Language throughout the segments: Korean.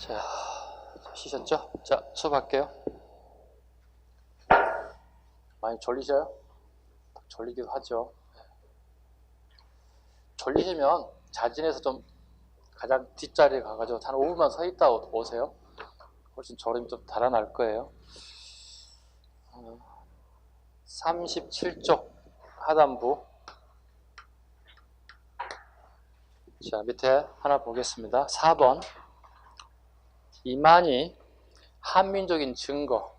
자, 쉬셨죠? 자, 수업할게요. 많이 졸리셔요? 졸리기도 하죠. 졸리시면 자진해서 좀 가장 뒷자리에 가가지고 한 5분만 서 있다 오세요. 훨씬 졸음이 좀 달아날 거예요. 37쪽 하단부. 자, 밑에 하나 보겠습니다. 4번. 이만희 한민족인 증거.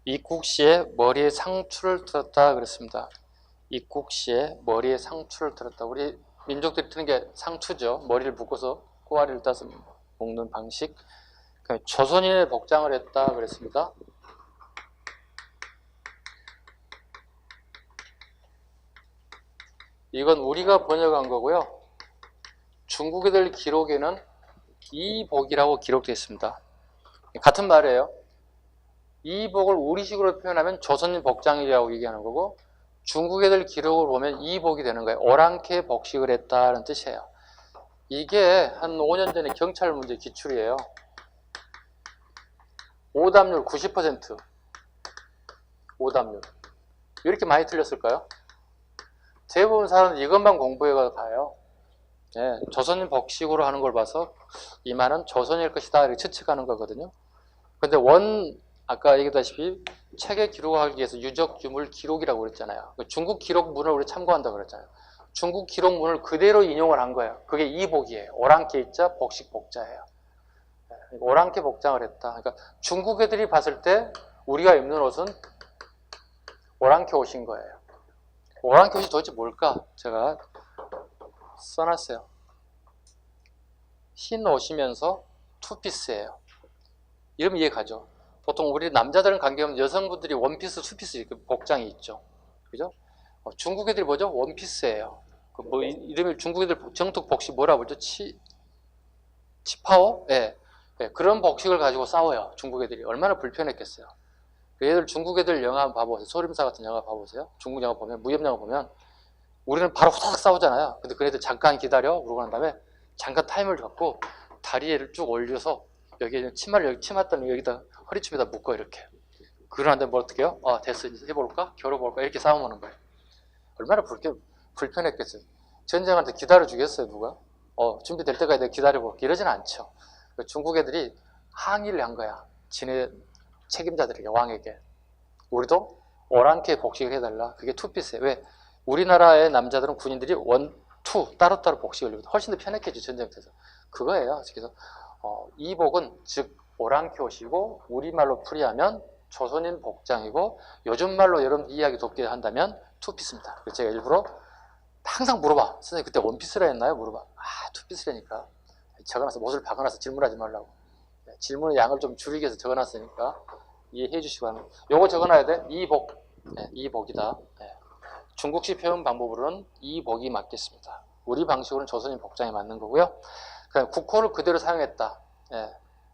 입국 시에 머리에 상추를 들었다 그랬습니다. 입국 시에 머리에 상추를 들었다. 우리 민족들이 트는 게 상추죠. 머리를 묶어서 꼬아리를 따서 먹는 방식. 조선인의 복장을 했다 그랬습니다. 이건 우리가 번역한 거고요. 중국 애들 기록에는 이복이라고 기록되어 있습니다. 같은 말이에요. 이복을 우리식으로 표현하면 조선인 복장이라고 얘기하는 거고, 중국 애들 기록을 보면 이복이 되는 거예요. 오랑캐 복식을 했다는 뜻이에요. 이게 한 5년 전에 경찰 문제 기출이에요. 오답률 90%. 오답률. 왜 이렇게 많이 틀렸을까요? 대부분 사람은 이것만 공부해가 봐요. 예, 조선인 복식으로 하는 걸 봐서 이만은 조선일 것이다 이렇게 추측하는 거거든요. 근데 아까 얘기했다시피 책에 기록하기 위해서 유적 유물 기록이라고 그랬잖아요. 중국 기록문을 우리 참고한다고 그랬잖아요. 중국 기록문을 그대로 인용을 한 거예요. 그게 이복이에요. 오랑캐 입자, 복식 복자예요. 오랑캐 복장을 했다. 그러니까 중국 애들이 봤을 때 우리가 입는 옷은 오랑캐 옷인 거예요. 오랑캐 옷이 도대체 뭘까? 제가 써놨어요. 흰 옷이면서 투피스예요. 이러면 이해 가죠? 보통 우리 남자들은 관계없는 여성분들이 원피스, 투피스 이렇게 복장이 있죠. 그죠? 중국 애들이 뭐죠? 원피스예요. 이름이 중국 애들 정통 복식 뭐라고 그러죠? 치파오? 예. 네, 그런 복식을 가지고 싸워요. 중국 애들이. 얼마나 불편했겠어요. 얘들 중국 애들 영화 한번 봐보세요. 소림사 같은 영화 봐보세요. 중국 영화 보면, 무협 영화 보면 우리는 바로 후다닥 싸우잖아요. 근데 그네들 잠깐 기다려. 그러고 난 다음에 잠깐 타임을 갖고 다리를 쭉 올려서 여기 치마를 여기 치맛다는 여기다 허리춤에다 묶어 이렇게. 그러는데 뭐 어떻게 해요? 됐어. 이제 해볼까? 겨뤄볼까? 이렇게 싸움하는 거예요. 얼마나 불편했겠어요. 전쟁할 때 기다려주겠어요, 누가? 준비될 때까지 내가 기다려볼게. 이러진 않죠. 중국 애들이 항의를 한 거야. 지네 책임자들에게, 왕에게. 우리도 오랑캐 복식을 해달라. 그게 투피스예요. 왜? 우리나라의 남자들은 군인들이 투 따로따로 복식을 입어도 훨씬 더 편했겠지, 전쟁터에서. 그거예요. 그래서 이복은 즉 오랑캐 옷이고, 우리말로 풀이하면 조선인 복장이고, 요즘 말로 여러분 이해하기 돕게 한다면 투피스입니다. 그래서 제가 일부러 항상 물어봐. 선생님 그때 원피스라 했나요? 물어봐. 투피스라니까. 적어놔서 못을 박아놔서 질문하지 말라고. 질문의 양을 좀 줄이기 위해서 적어놨으니까 이해해 주시기 바랍니다. 요거 적어놔야 돼. 이복. 이복이다. 중국식 표현 방법으로는 이복이 맞겠습니다. 우리 방식으로는 조선인 복장이 맞는 거고요. 그다음 국호를 그대로 사용했다.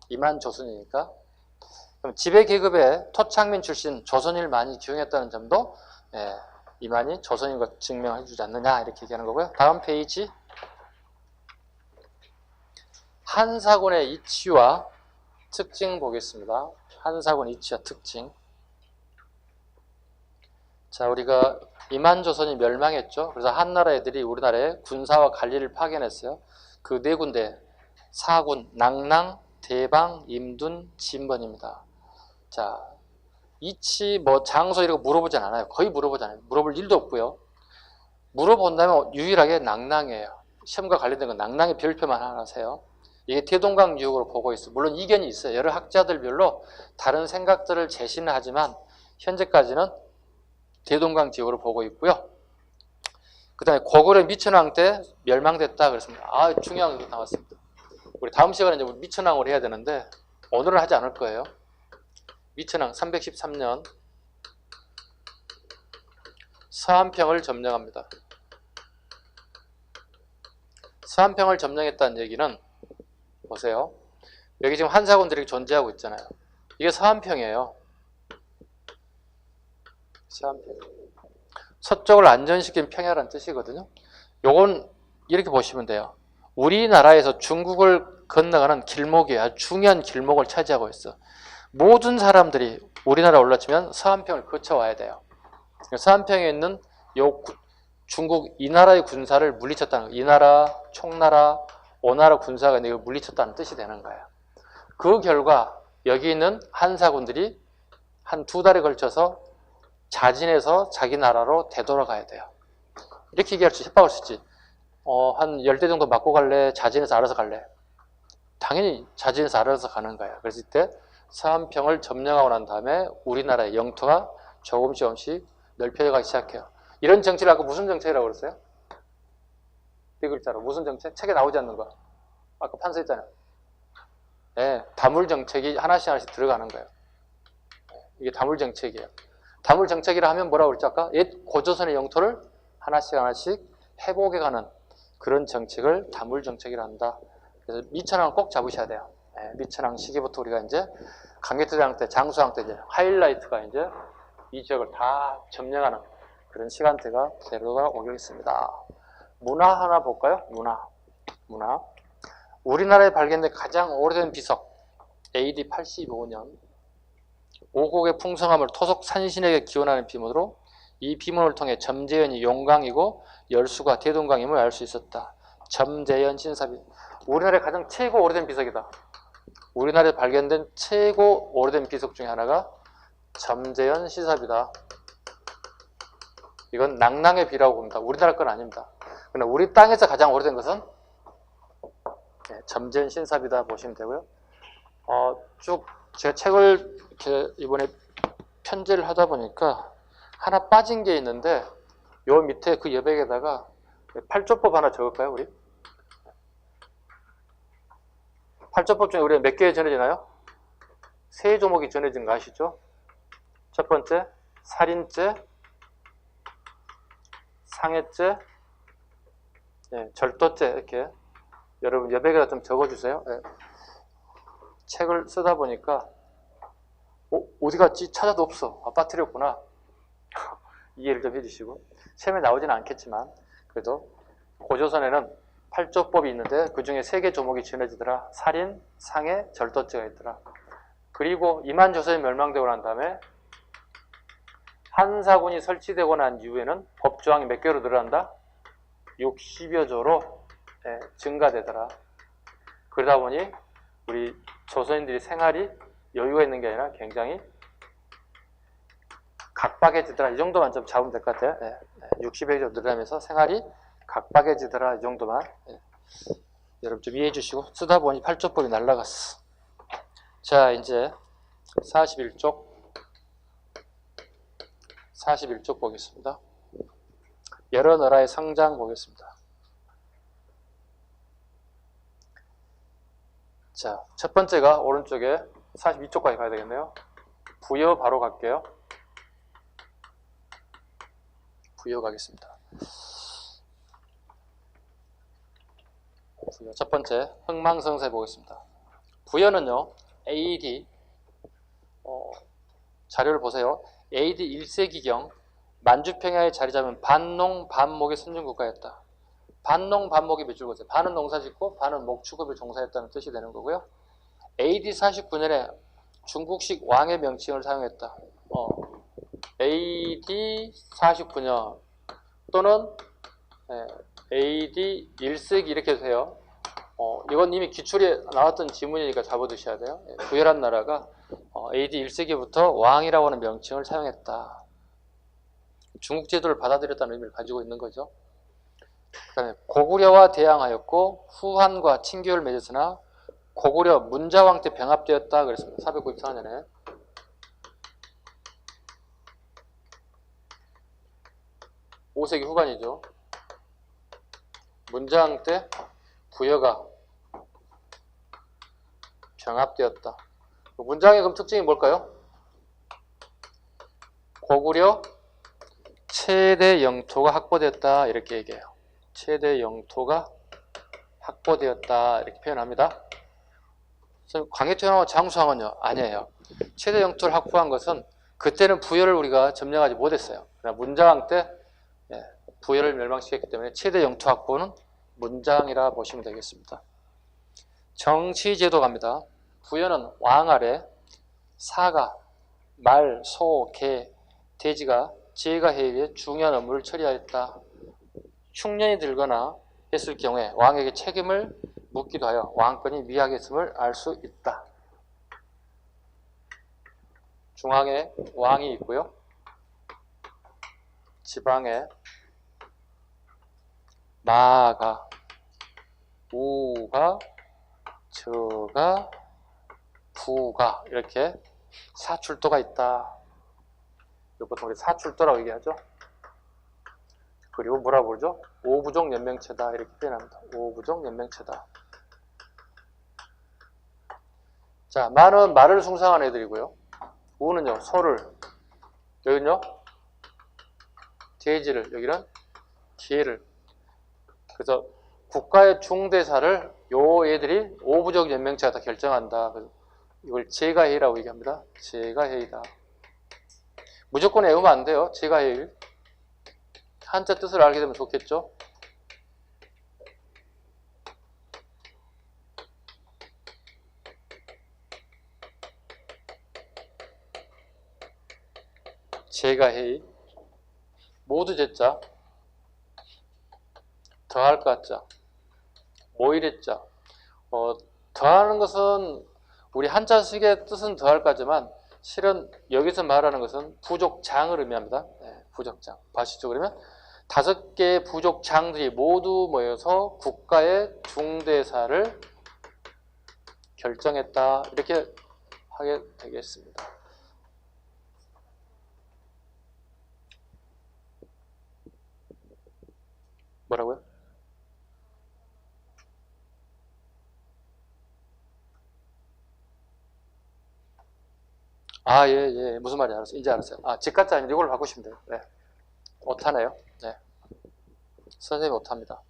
이만 조선이니까. 그럼 지배 계급에 토착민 출신 조선인을 많이 기용했다는 점도 이만이 조선인 것 증명해 주지 않느냐 이렇게 얘기하는 거고요. 다음 페이지. 한사군의 이치와 특징 보겠습니다. 한사군 이치와 특징. 자, 우리가 이만조선이 멸망했죠. 그래서 한나라 애들이 우리나라에 군사와 관리를 파견했어요. 그 네 군데, 사군, 낭랑, 대방, 임둔, 진번입니다. 자, 이치, 장소 이런 거 물어보진 않아요. 거의 물어보지 않아요. 물어볼 일도 없고요. 물어본다면 유일하게 낭랑이에요. 시험과 관련된 건 낭랑의 별표만 하나 하세요. 이게 태동강 유역으로 보고 있어요. 물론 이견이 있어요. 여러 학자들별로 다른 생각들을 제시는 하지만 현재까지는 대동강 지역으로 보고 있고요. 그 다음에 고구려 미천왕 때 멸망됐다 그랬습니다. 중요한 게 나왔습니다. 우리 다음 시간에 이제 미천왕을 해야 되는데 오늘은 하지 않을 거예요. 미천왕 313년 서한평을 점령합니다. 서한평을 점령했다는 얘기는 보세요. 여기 지금 한사군들이 존재하고 있잖아요. 이게 서한평이에요. 서한평. 서쪽을 안전시킨 평야라는 뜻이거든요. 요건 이렇게 보시면 돼요. 우리나라에서 중국을 건너가는 길목이에요. 아주 중요한 길목을 차지하고 있어. 모든 사람들이 우리나라 올라치면 서안평을 거쳐와야 돼요. 서안평에 있는 중국 이 나라의 군사를 물리쳤다는 거예요. 이 나라, 총나라, 오나라 군사가 이걸 물리쳤다는 뜻이 되는 거예요. 그 결과 여기 있는 한사군들이 한 2달에 걸쳐서 자진해서 자기 나라로 되돌아가야 돼요. 이렇게 얘기할 수, 협박할 수 있지. 한 10대 정도 맞고 갈래? 자진해서 알아서 갈래? 당연히 자진해서 알아서 가는 거예요. 그래서 이때 서안평을 점령하고 난 다음에 우리나라의 영토가 조금씩 넓혀가기 시작해요. 이런 정책을 아까 무슨 정책이라고 그랬어요? 네 글자로. 무슨 정책? 책에 나오지 않는 거. 아까 판서했잖아요. 네, 다물 정책이 하나씩 들어가는 거예요. 이게 다물 정책이에요. 다물 정책이라 하면 뭐라고 그랬죠? 아까 옛 고조선의 영토를 하나씩 회복해가는 그런 정책을 다물 정책이라 한다. 그래서 미천왕을 꼭 잡으셔야 돼요. 네, 미천왕 시기부터 우리가 이제 강개토대왕 때, 장수왕 때 이제 하이라이트가 이제 이 지역을 다 점령하는 그런 시간대가 되돌아오겠습니다. 문화 하나 볼까요? 문화. 우리나라에 발견된 가장 오래된 비석, AD 85년. 오곡의 풍성함을 토속 산신에게 기원하는 비문으로 이 비문을 통해 점재현이 용강이고 열수가 대동강임을 알 수 있었다. 점재현 신사비. 우리나라의 가장 최고 오래된 비석이다. 우리나라에 발견된 최고 오래된 비석 중에 하나가 점재현 신사비다. 이건 낭낭의 비라고 봅니다. 우리나라 건 아닙니다. 그러나 우리 땅에서 가장 오래된 것은 점재현 신사비다 보시면 되고요. 쭉 제가 책을 이렇게 이번에 편제를 하다 보니까 하나 빠진 게 있는데 요 밑에 그 여백에다가 팔조법 하나 적을까요, 우리? 팔조법 중에 우리가 몇 개 전해지나요? 3조목이 전해진 거 아시죠? 첫 번째, 살인죄, 상해죄, 절도죄. 이렇게 여러분 여백에다 좀 적어주세요. 책을 쓰다 보니까 어디 갔지? 찾아도 없어. 빠뜨렸구나. 이해를 좀 해주시고, 시험에 나오지는 않겠지만 그래도 고조선에는 8조법이 있는데 그 중에 3개 조목이 전해지더라. 살인, 상해, 절도죄가 있더라. 그리고 이만조선이 멸망되고 난 다음에 한사군이 설치되고 난 이후에는 법조항이 몇 개로 늘어난다? 60여 조로 증가되더라. 그러다 보니 우리 조선인들이 생활이 여유가 있는 게 아니라 굉장히 각박해지더라. 이 정도만 좀 잡으면 될 것 같아요. 60여 조 늘어나면서 생활이 각박해지더라. 이 정도만 여러분 좀 이해해 주시고, 쓰다 보니 8조법이 날라갔어. 자, 이제 41쪽 보겠습니다. 여러 나라의 상장 보겠습니다. 자, 첫 번째가 오른쪽에 42쪽까지 가야 되겠네요. 부여 바로 갈게요. 부여 가겠습니다. 부여 첫 번째 흥망성쇠 보겠습니다. 부여는요, AD 자료를 보세요. AD 1세기경 만주평야에 자리 잡은 반농 반목의 선진국가였다. 반농 반목이 몇 줄 것이에요. 반은 농사 짓고 반은 목축업을 종사했다는 뜻이 되는 거고요. AD 49년에 중국식 왕의 명칭을 사용했다. AD 49년 또는 AD 1세기 이렇게 해도 돼요. 이건 이미 기출에 나왔던 지문이니까 잡아두셔야 돼요. 부여란 나라가 AD 1세기부터 왕이라고 하는 명칭을 사용했다. 중국 제도를 받아들였다는 의미를 가지고 있는 거죠. 그 다음에 고구려와 대항하였고 후한과 친교를 맺었으나 고구려 문자왕 때 병합되었다 그랬습니다. 494년에. (5세기) 후반이죠. 문자왕 때 부여가 병합되었다. 문자왕의 그럼 특징이 뭘까요? 고구려 최대 영토가 확보되었다 이렇게 얘기해요. 최대 영토가 확보되었다 이렇게 표현합니다. 광해토왕과 장수왕은요? 아니에요. 최대 영토를 확보한 것은 그때는 부여를 우리가 점령하지 못했어요. 그러나 문자왕 때 부여를 멸망시켰기 때문에 최대 영토 확보는 문자왕이라 보시면 되겠습니다. 정치제도 갑니다. 부여는 왕 아래 사가, 말, 소, 개, 돼지가 제가 해에 중요한 업무를 처리하였다. 흉년이 들거나 했을 경우에 왕에게 책임을 묻기도 하여 왕권이 미약했음을 알 수 있다. 중앙에 왕이 있고요. 지방에 마가, 우가, 저가, 부가 이렇게 사출도가 있다. 보통 우리 사출도라고 얘기하죠. 그리고 뭐라고 부르죠? 오부족 연맹체다 이렇게 표현합니다. 오부족 연맹체다. 자, 마는 말을 숭상한 애들이고요. 우는요 소를, 여기는요 돼지를, 여기는 개를. 그래서 국가의 중대사를 요 애들이 오부족 연맹체가 다 결정한다. 그래서 이걸 제가회의라고 얘기합니다. 제가회의다. 무조건 외우면 안 돼요. 제가회의. 한자 뜻을 알게 되면 좋겠죠. 제가회의. 모두 제자, 더할 가자, 모일의자. 더하는 것은 우리 한자식의 뜻은 더할 가지만 실은 여기서 말하는 것은 부족장을 의미합니다. 네, 부족장. 아시죠? 그러면 5개의 부족장들이 모두 모여서 국가의 중대사를 결정했다. 이렇게 하게 되겠습니다. 뭐라고요? 아, 예. 무슨 말인지 알았어요. 이제 알았어요. 아, 집가자 아니면 이걸로 바꾸시면 돼요. 네. 오타네요. 네. 선생님이 오타입니다.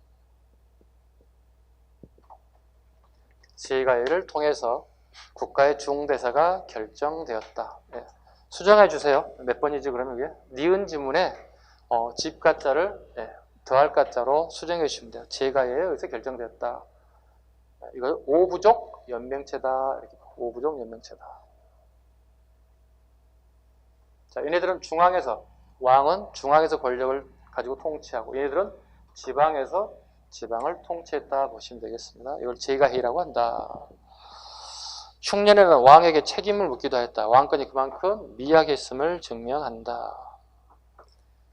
제가회의를 통해서 국가의 중대사가 결정되었다. 네. 수정해 주세요. 몇 번이지 그러면 이게? 니은 지문에 집가자를 더할 가자로 수정해 주시면 돼요. 제가회의에 의해서 결정되었다. 이거 오부족 연맹체다. 이렇게 오부족 연맹체다. 자, 얘네들은 중앙에서, 왕은 중앙에서 권력을 가지고 통치하고 얘네들은 지방에서 지방을 통치했다 보시면 되겠습니다. 이걸 제가회의라고 한다. 흉년에는 왕에게 책임을 묻기도 했다. 왕권이 그만큼 미약했음을 증명한다.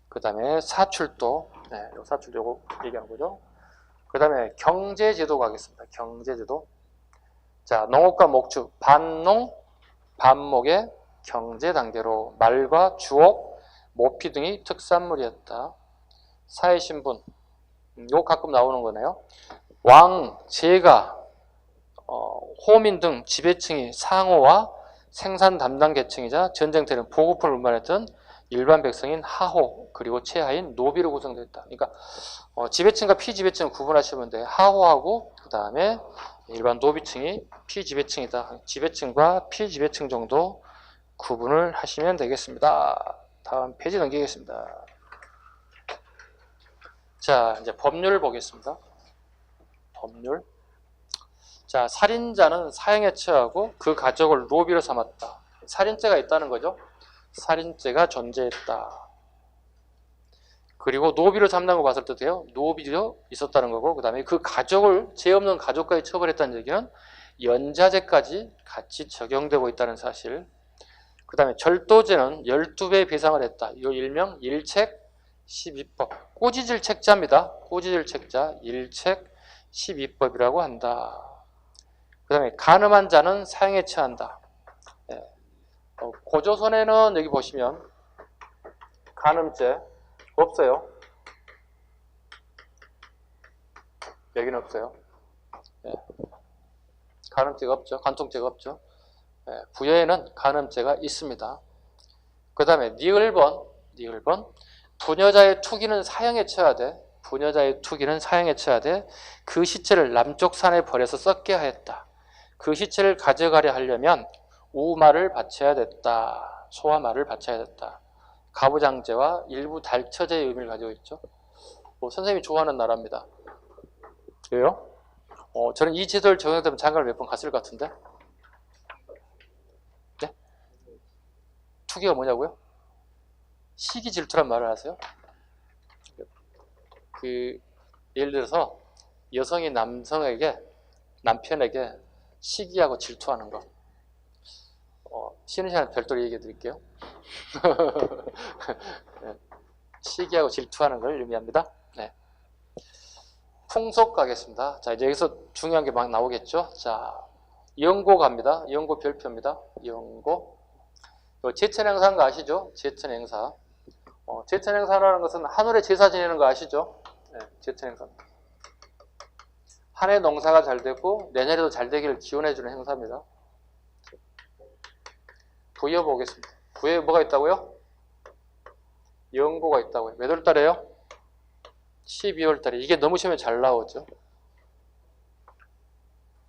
그 다음에 사출도, 사출도 요거 얘기한 거죠. 그 다음에 경제제도 가겠습니다. 경제제도. 자, 농업과 목축, 반농, 반목의 경제단계로 말과 주옥, 모피 등이 특산물이었다. 사회신분, 이거 가끔 나오는 거네요. 왕, 제가, 호민 등 지배층이 상호와 생산 담당 계층이자 전쟁터는 보급품을 운반했던 일반 백성인 하호, 그리고 최하인 노비로 구성되었다. 그러니까 지배층과 피지배층을 구분하시면 돼요. 하호하고 그 다음에 일반 노비층이 피지배층이다. 지배층과 피지배층 정도 구분을 하시면 되겠습니다. 다음 페이지 넘기겠습니다. 자, 이제 법률 보겠습니다. 법률. 자, 살인자는 사형에 처하고 그 가족을 노비로 삼았다. 살인죄가 있다는 거죠. 살인죄가 존재했다. 그리고 노비로 삼는 거 봤을 때도요. 노비도 있었다는 거고, 그 다음에 그 가족을, 죄 없는 가족까지 처벌했다는 얘기는 연자죄까지 같이 적용되고 있다는 사실. 그 다음에 절도죄는 12배 배상을 했다. 이거 일명 일책 12법. 꼬지질 책자입니다. 꼬지질 책자 일책 12법이라고 한다. 그 다음에 간음한 자는 사형에 처한다. 고조선에는 여기 보시면 간음죄 없어요. 여기는 없어요. 간음죄가 없죠. 간통죄가 없죠. 부여에는 간음죄가 있습니다. 그 다음에 니을번. 부녀자의 투기는 사형에 처해야 돼. 부녀자의 투기는 사형에 처해야 돼. 그 시체를 남쪽 산에 버려서 썩게 하였다. 그 시체를 가져가려 하려면 우말을 바쳐야 됐다. 소화말을 바쳐야 됐다. 가부장제와 일부 달처제의 의미를 가지고 있죠. 선생님이 좋아하는 나라입니다. 왜요? 저는 이 제도를 적용되면 장가를 몇 번 갔을 것 같은데. 네? 투기가 뭐냐고요? 시기 질투란 말을 아세요? 예를 들어서 여성이 남편에게 시기하고 질투하는 거. 쉬는 시간에 별도로 얘기해 드릴게요. 네. 시기하고 질투하는 걸 의미합니다. 네. 풍속 가겠습니다. 자, 이제 여기서 중요한 게 막 나오겠죠. 자, 영고 갑니다. 영고 별표입니다. 영고. 제천행사인 거 아시죠? 제천행사. 제천행사라는 것은 하늘에 제사 지내는 거 아시죠? 네, 제천행사. 한 해 농사가 잘 되고 내년에도 잘 되기를 기원해주는 행사입니다. 부여 보겠습니다. 부여에 뭐가 있다고요? 영고가 있다고요. 몇 월 달에요? 12월 달에. 이게 너무 시험에 잘 나오죠.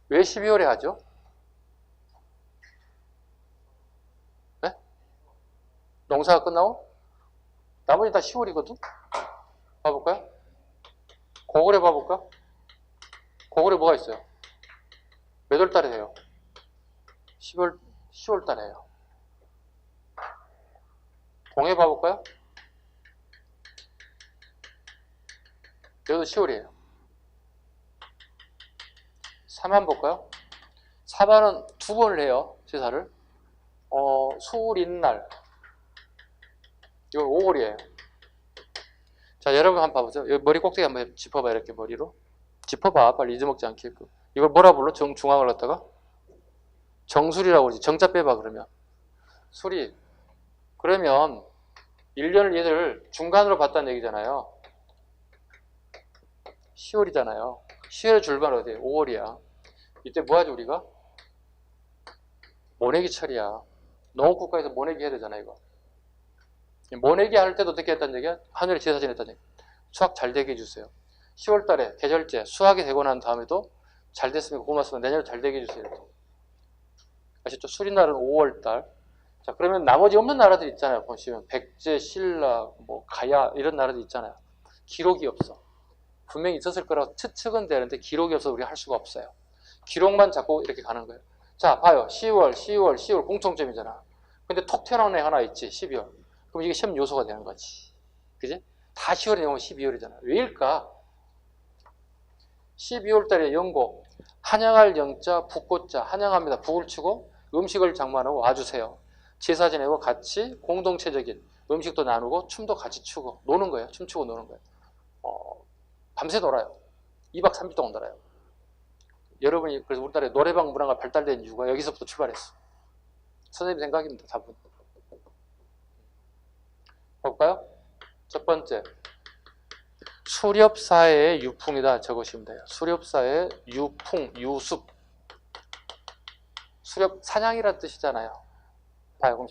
왜 12월에 하죠? 네? 농사가 끝나고? 나머지 다 10월이거든? 봐볼까요? 고글에 봐볼까? 고글에 뭐가 있어요? 몇 월 달에 해요? 10월 달에 해요. 동해 봐볼까요? 여기도 10월이에요. 사만 볼까요? 사만은 두 번을 해요. 제사를. 수린날. 이건 5월이에요. 자, 여러분 한번 봐보세요. 여기 머리 꼭대기 한번 짚어봐. 이렇게 머리로. 짚어봐. 빨리 잊어먹지 않게끔. 이걸 뭐라 불러? 중앙을 갖다가? 정수리라고 그러지. 정자 빼봐 그러면. 수리. 그러면 1년을 얘들 중간으로 봤다는 얘기잖아요. 10월이잖아요. 10월의 줄반 어디에? 5월이야. 이때 뭐 하지 우리가? 모내기 철이야. 농업국가에서 모내기 해야 되잖아 이거. 모내기 할 때도 어떻게 했다는 얘기야? 하늘에 제사 지냈다는 얘기야. 수확 잘 되게 해주세요. 10월 달에 계절제 수확이 되고 난 다음에도 잘 됐으면 고맙습니다. 내년에 잘 되게 해주세요. 이렇게. 아시죠? 수리날은 5월 달. 자, 그러면 나머지 없는 나라들 있잖아요. 보시면 백제, 신라, 뭐 가야 이런 나라들 있잖아요. 기록이 없어. 분명히 있었을 거라고 추측은 되는데 기록이 없어서 우리가 할 수가 없어요. 기록만 잡고 이렇게 가는 거예요. 자, 봐요. 10월 공통점이잖아. 근데 톡 튀어나온 애 하나 있지. 12월. 그럼 이게 시험 요소가 되는 거지. 그지? 다 10월에 나오면 12월이잖아. 왜일까? 12월 달에 영고. 한양할 영자, 북고자. 한양합니다. 북을 치고 음식을 장만하고 와주세요. 제사 지내고 같이 공동체적인 음식도 나누고 춤도 같이 추고 노는 거예요. 춤추고 노는 거예요. 밤새 놀아요. 2박 3일 동안 놀아요. 여러분이 그래서 우리나라에 노래방 문화가 발달된 이유가 여기서부터 출발했어. 선생님 생각입니다. 답은. 볼까요? 첫 번째. 수렵사회의 유풍이다 적으시면 돼요. 수렵사회의 유풍, 유습. 수렵, 사냥이라는 뜻이잖아요. 봐요. 그럼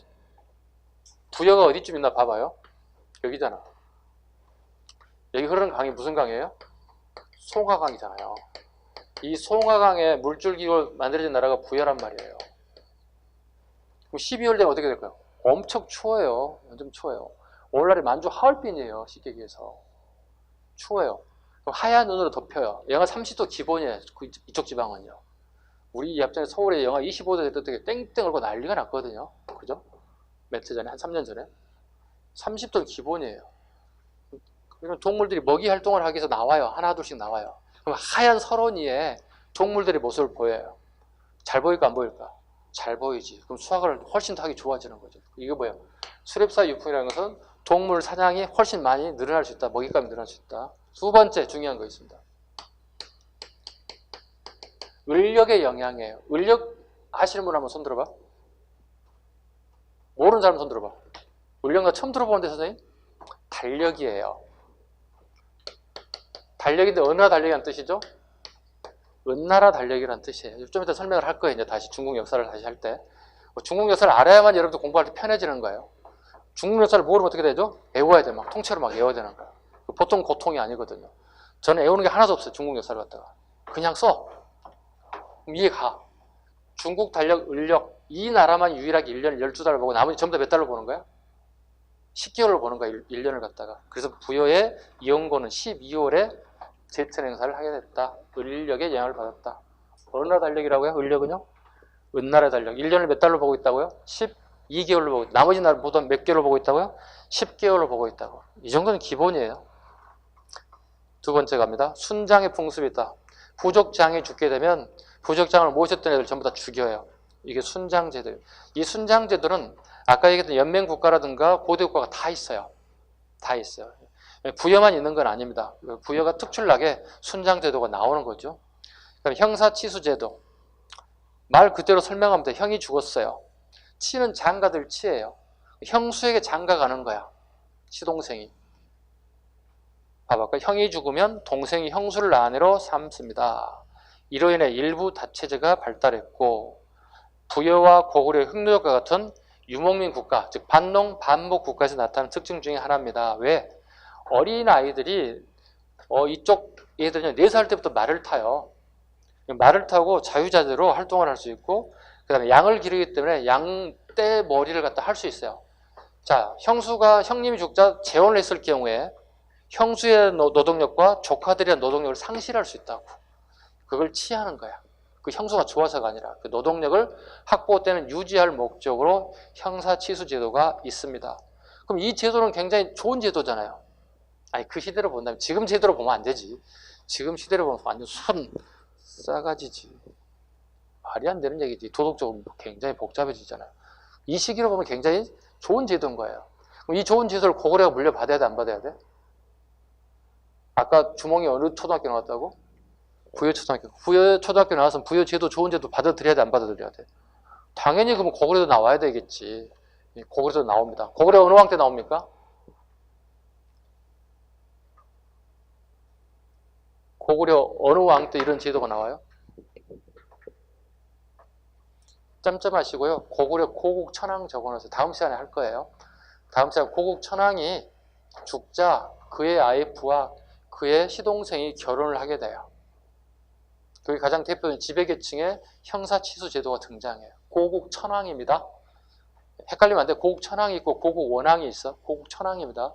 부여가 어디쯤 있나 봐봐요. 여기잖아. 여기 흐르는 강이 무슨 강이에요? 송하강이잖아요. 이 송하강에 물줄기로 만들어진 나라가 부여란 말이에요. 그럼 12월 되면 어떻게 될까요? 엄청 추워요. 완전 추워요. 오늘날이 만주 하얼빈이에요. 쉽게 얘기해서. 추워요. 그럼 하얀 눈으로 덮여요. 영하 30도 기본이에요. 이쪽 지방은요. 우리 앞전에 서울에 영하 25도 됐을 때 땡땡 얼고 난리가 났거든요. 그죠? 며칠 전에, 한 3년 전에. 30도는 기본이에요. 그럼 동물들이 먹이 활동을 하기 위해서 나와요. 하나 둘씩 나와요. 그럼 하얀 설원 위에 동물들의 모습을 보여요. 잘 보일까 안 보일까? 잘 보이지. 그럼 수확을 훨씬 더 하기 좋아지는 거죠. 이게 뭐예요? 수렵사 유풍이라는 것은 동물 사냥이 훨씬 많이 늘어날 수 있다. 먹잇감이 늘어날 수 있다. 두 번째 중요한 거 있습니다. 을력의 영향이에요. 을력 아시는 분 한번 손 들어봐. 모르는 사람 손 들어봐. 을력 나 처음 들어보는데 선생님? 달력이에요. 달력인데 어느 나라 달력이라는 뜻이죠? 은나라 달력이라는 뜻이에요. 좀 이따 설명을 할 거예요. 이제 다시 중국 역사를 다시 할 때. 중국 역사를 알아야만 여러분들 공부할 때 편해지는 거예요. 중국 역사를 모르면 어떻게 되죠? 외워야 돼. 막 통째로 막 외워야 되는 거야. 보통 고통이 아니거든요. 저는 외우는 게 하나도 없어요. 중국 역사를 갖다가. 그냥 써. 그럼 이해 가. 중국 달력, 을력 이 나라만 유일하게 1년을 12달을 보고 나머지 전부 다 몇 달로 보는 거야? 10개월을 보는 거야. 1년을 갖다가. 그래서 부여의 이용고는 12월에 제천 행사를 하게 됐다. 을력의 영향을 받았다. 어느 나라 달력이라고요? 을력은요? 은나라 달력. 1년을 몇 달로 보고 있다고요? 12개월로 보고 있다. 나머지 날보다 몇 개월로 보고 있다고요? 10개월로 보고 있다고. 이 정도는 기본이에요. 두 번째 갑니다. 순장의 풍습이 있다. 부족장이 죽게 되면 부족장을 모셨던 애들 전부 다 죽여요. 이게 순장제도예요. 이 순장제도는 아까 얘기했던 연맹국가라든가 고대국가가 다 있어요. 다 있어요. 부여만 있는 건 아닙니다. 부여가 특출나게 순장제도가 나오는 거죠. 그럼 형사치수제도. 말 그대로 설명하면 돼. 형이 죽었어요. 치는 장가들 치예요. 형수에게 장가 가는 거야. 시동생이. 봐봐. 형이 죽으면 동생이 형수를 아내로 삼습니다. 이로 인해 일부 다체제가 발달했고 부여와 고구려의 흑묘역과 같은 유목민 국가, 즉 반농, 반목 국가에서 나타나는 특징 중에 하나입니다. 왜? 어린 아이들이 이쪽 애들은 4살 때부터 말을 타요. 말을 타고 자유자재로 활동을 할 수 있고 그 다음에 양을 기르기 때문에 양떼 머리를 갖다 할 수 있어요. 자, 형님이 죽자 재혼을 했을 경우에 형수의 노동력과 조카들의 노동력을 상실할 수 있다고. 그걸 치하는 거야. 그 형수가 좋아서가 아니라 그 노동력을 확보되는 유지할 목적으로 형사치수제도가 있습니다. 그럼 이 제도는 굉장히 좋은 제도잖아요. 아니 그 시대로 본다면 지금 제대로 보면 안 되지. 지금 시대로 보면 완전 싸가지지. 말이 안 되는 얘기지. 도덕적으로 굉장히 복잡해지잖아요. 이 시기로 보면 굉장히 좋은 제도인 거예요. 그럼 이 좋은 제도를 고구려가 물려받아야 돼? 안 받아야 돼? 아까 주몽이 어느 초등학교 나왔다고? 부여초등학교. 부여초등학교 나와서 부여제도 좋은 제도 받아들여야 돼? 안 받아들여야 돼? 당연히 그러면 고구려도 나와야 되겠지. 고구려도 나옵니다. 고구려 어느 왕 때 나옵니까? 고구려 어느 왕 때 이런 제도가 나와요? 짬짬하시고요. 고구려 고국천왕 적어놓으세요. 다음 시간에 할 거예요. 다음 시간에 고국천왕이 죽자 그의 아이프와 그의 시동생이 결혼을 하게 돼요. 그게 가장 대표적인 지배계층의 형사치수제도가 등장해요. 고국천왕입니다. 헷갈리면 안 돼. 고국천왕이 있고 고국원왕이 있어. 고국천왕입니다.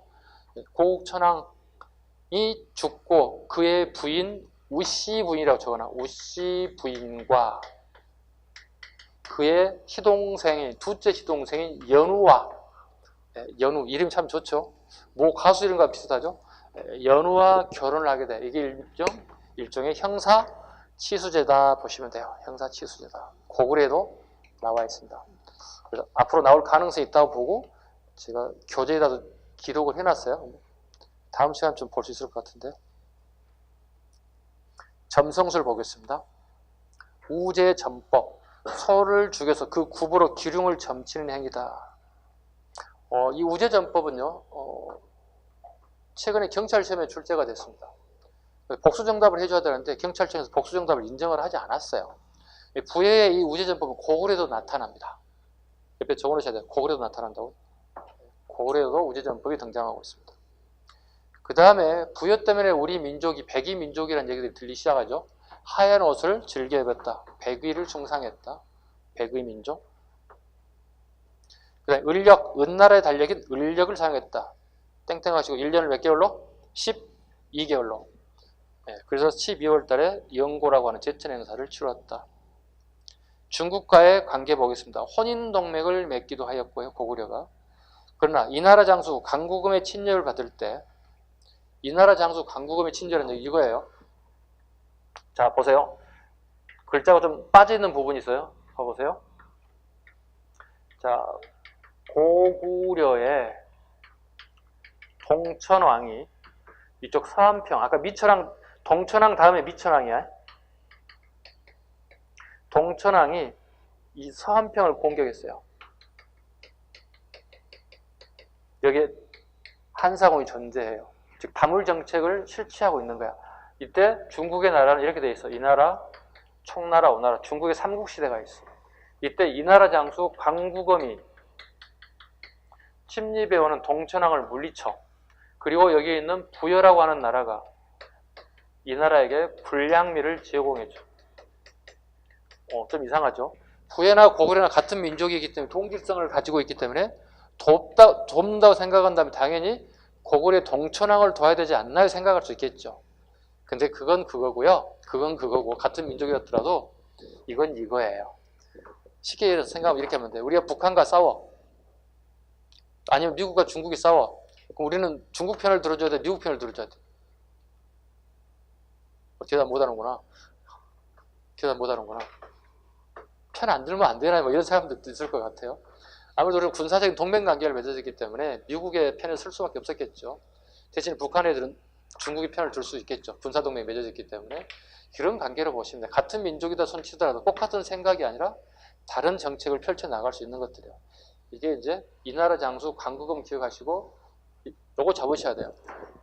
고국천왕이 죽고 그의 부인 우씨 부인이라고 적어놔. 우씨 부인과 그의 시동생인 둘째 시동생인 연우와 연우 이름 참 좋죠. 뭐 가수 이름과 비슷하죠. 연우와 결혼을 하게 돼. 이게 일종의 형사치수제다 보시면 돼요. 형사치수제다. 고구려에도 나와 있습니다. 그래서 앞으로 나올 가능성이 있다고 보고 제가 교재에다 기록을 해놨어요. 다음 시간 좀 볼 수 있을 것 같은데. 점성술 보겠습니다. 우제점법. 소를 죽여서 그 굽으로 기름을 점치는 행위다. 이 우제점법은요. 최근에 경찰시험에 출제가 됐습니다. 복수정답을 해줘야 되는데 경찰청에서 복수정답을 인정을 하지 않았어요. 부여의 이 우제점법은 고구려에도 나타납니다. 옆에 적어놓으셔야 돼요. 고구려도 나타난다고. 고구려에도 우제점법이 등장하고 있습니다. 그 다음에 부여 때문에 우리 민족이 백의 민족이라는 얘기들이 들리기 시작하죠. 하얀 옷을 즐겨 입었다. 백의를 숭상했다. 백의 민족. 그 다음에 을력, 은나라의 달력인 을력을 사용했다. 땡땡 하시고 1년을 몇 개월로? 12개월로. 그래서 12월 달에 영고라고 하는 제천 행사를 치렀다. 중국과의 관계 보겠습니다. 혼인동맹을 맺기도 하였고요. 고구려가. 그러나 이 나라 장수 강구금의 친절을 받을 때 이 나라 장수 강구금의 친절은 이거예요. 자 보세요. 글자가 좀 빠져있는 부분이 있어요. 봐보세요. 자 고구려의 동천왕이 이쪽 서한평 아까 미천왕 동천왕 다음에 미천왕이야. 동천왕이 이 서한평을 공격했어요. 여기에 한사공이 존재해요. 즉 다물정책을 실시하고 있는 거야. 이때 중국의 나라는 이렇게 돼 있어. 이 나라, 청나라, 오나라. 중국의 삼국시대가 있어. 이때 이 나라 장수 강구검이 침입해오는 동천왕을 물리쳐. 그리고 여기에 있는 부여라고 하는 나라가 이 나라에게 불량미를 제공해줘. 좀 이상하죠. 부여나 고구려나 같은 민족이기 때문에 동질성을 가지고 있기 때문에 돕는다고 생각한다면 당연히 고구려 동천왕을 도와야 되지 않나요? 생각할 수 있겠죠. 근데 그건 그거고요. 그건 그거고 같은 민족이었더라도 이건 이거예요. 쉽게 생각하면 이렇게 하면 돼요. 우리가 북한과 싸워. 아니면 미국과 중국이 싸워. 그럼 우리는 중국 편을 들어줘야 돼? 미국 편을 들어줘야 돼? 대답 못하는구나. 대답 못하는구나. 편 안 들면 안 되나 뭐 이런 사람들도 있을 것 같아요. 아무래도 우리는 군사적인 동맹관계를 맺어졌기 때문에 미국의 편을 쓸 수밖에 없었겠죠. 대신 북한 애들은 중국의 편을 들 수 있겠죠. 군사동맹이 맺어졌기 때문에. 이런 관계로 보시면 돼요. 같은 민족이다 손치더라도 똑같은 생각이 아니라 다른 정책을 펼쳐나갈 수 있는 것들이에요. 이게 이제 이나라 장수 광국음 기억하시고 요거 잡으셔야 돼요.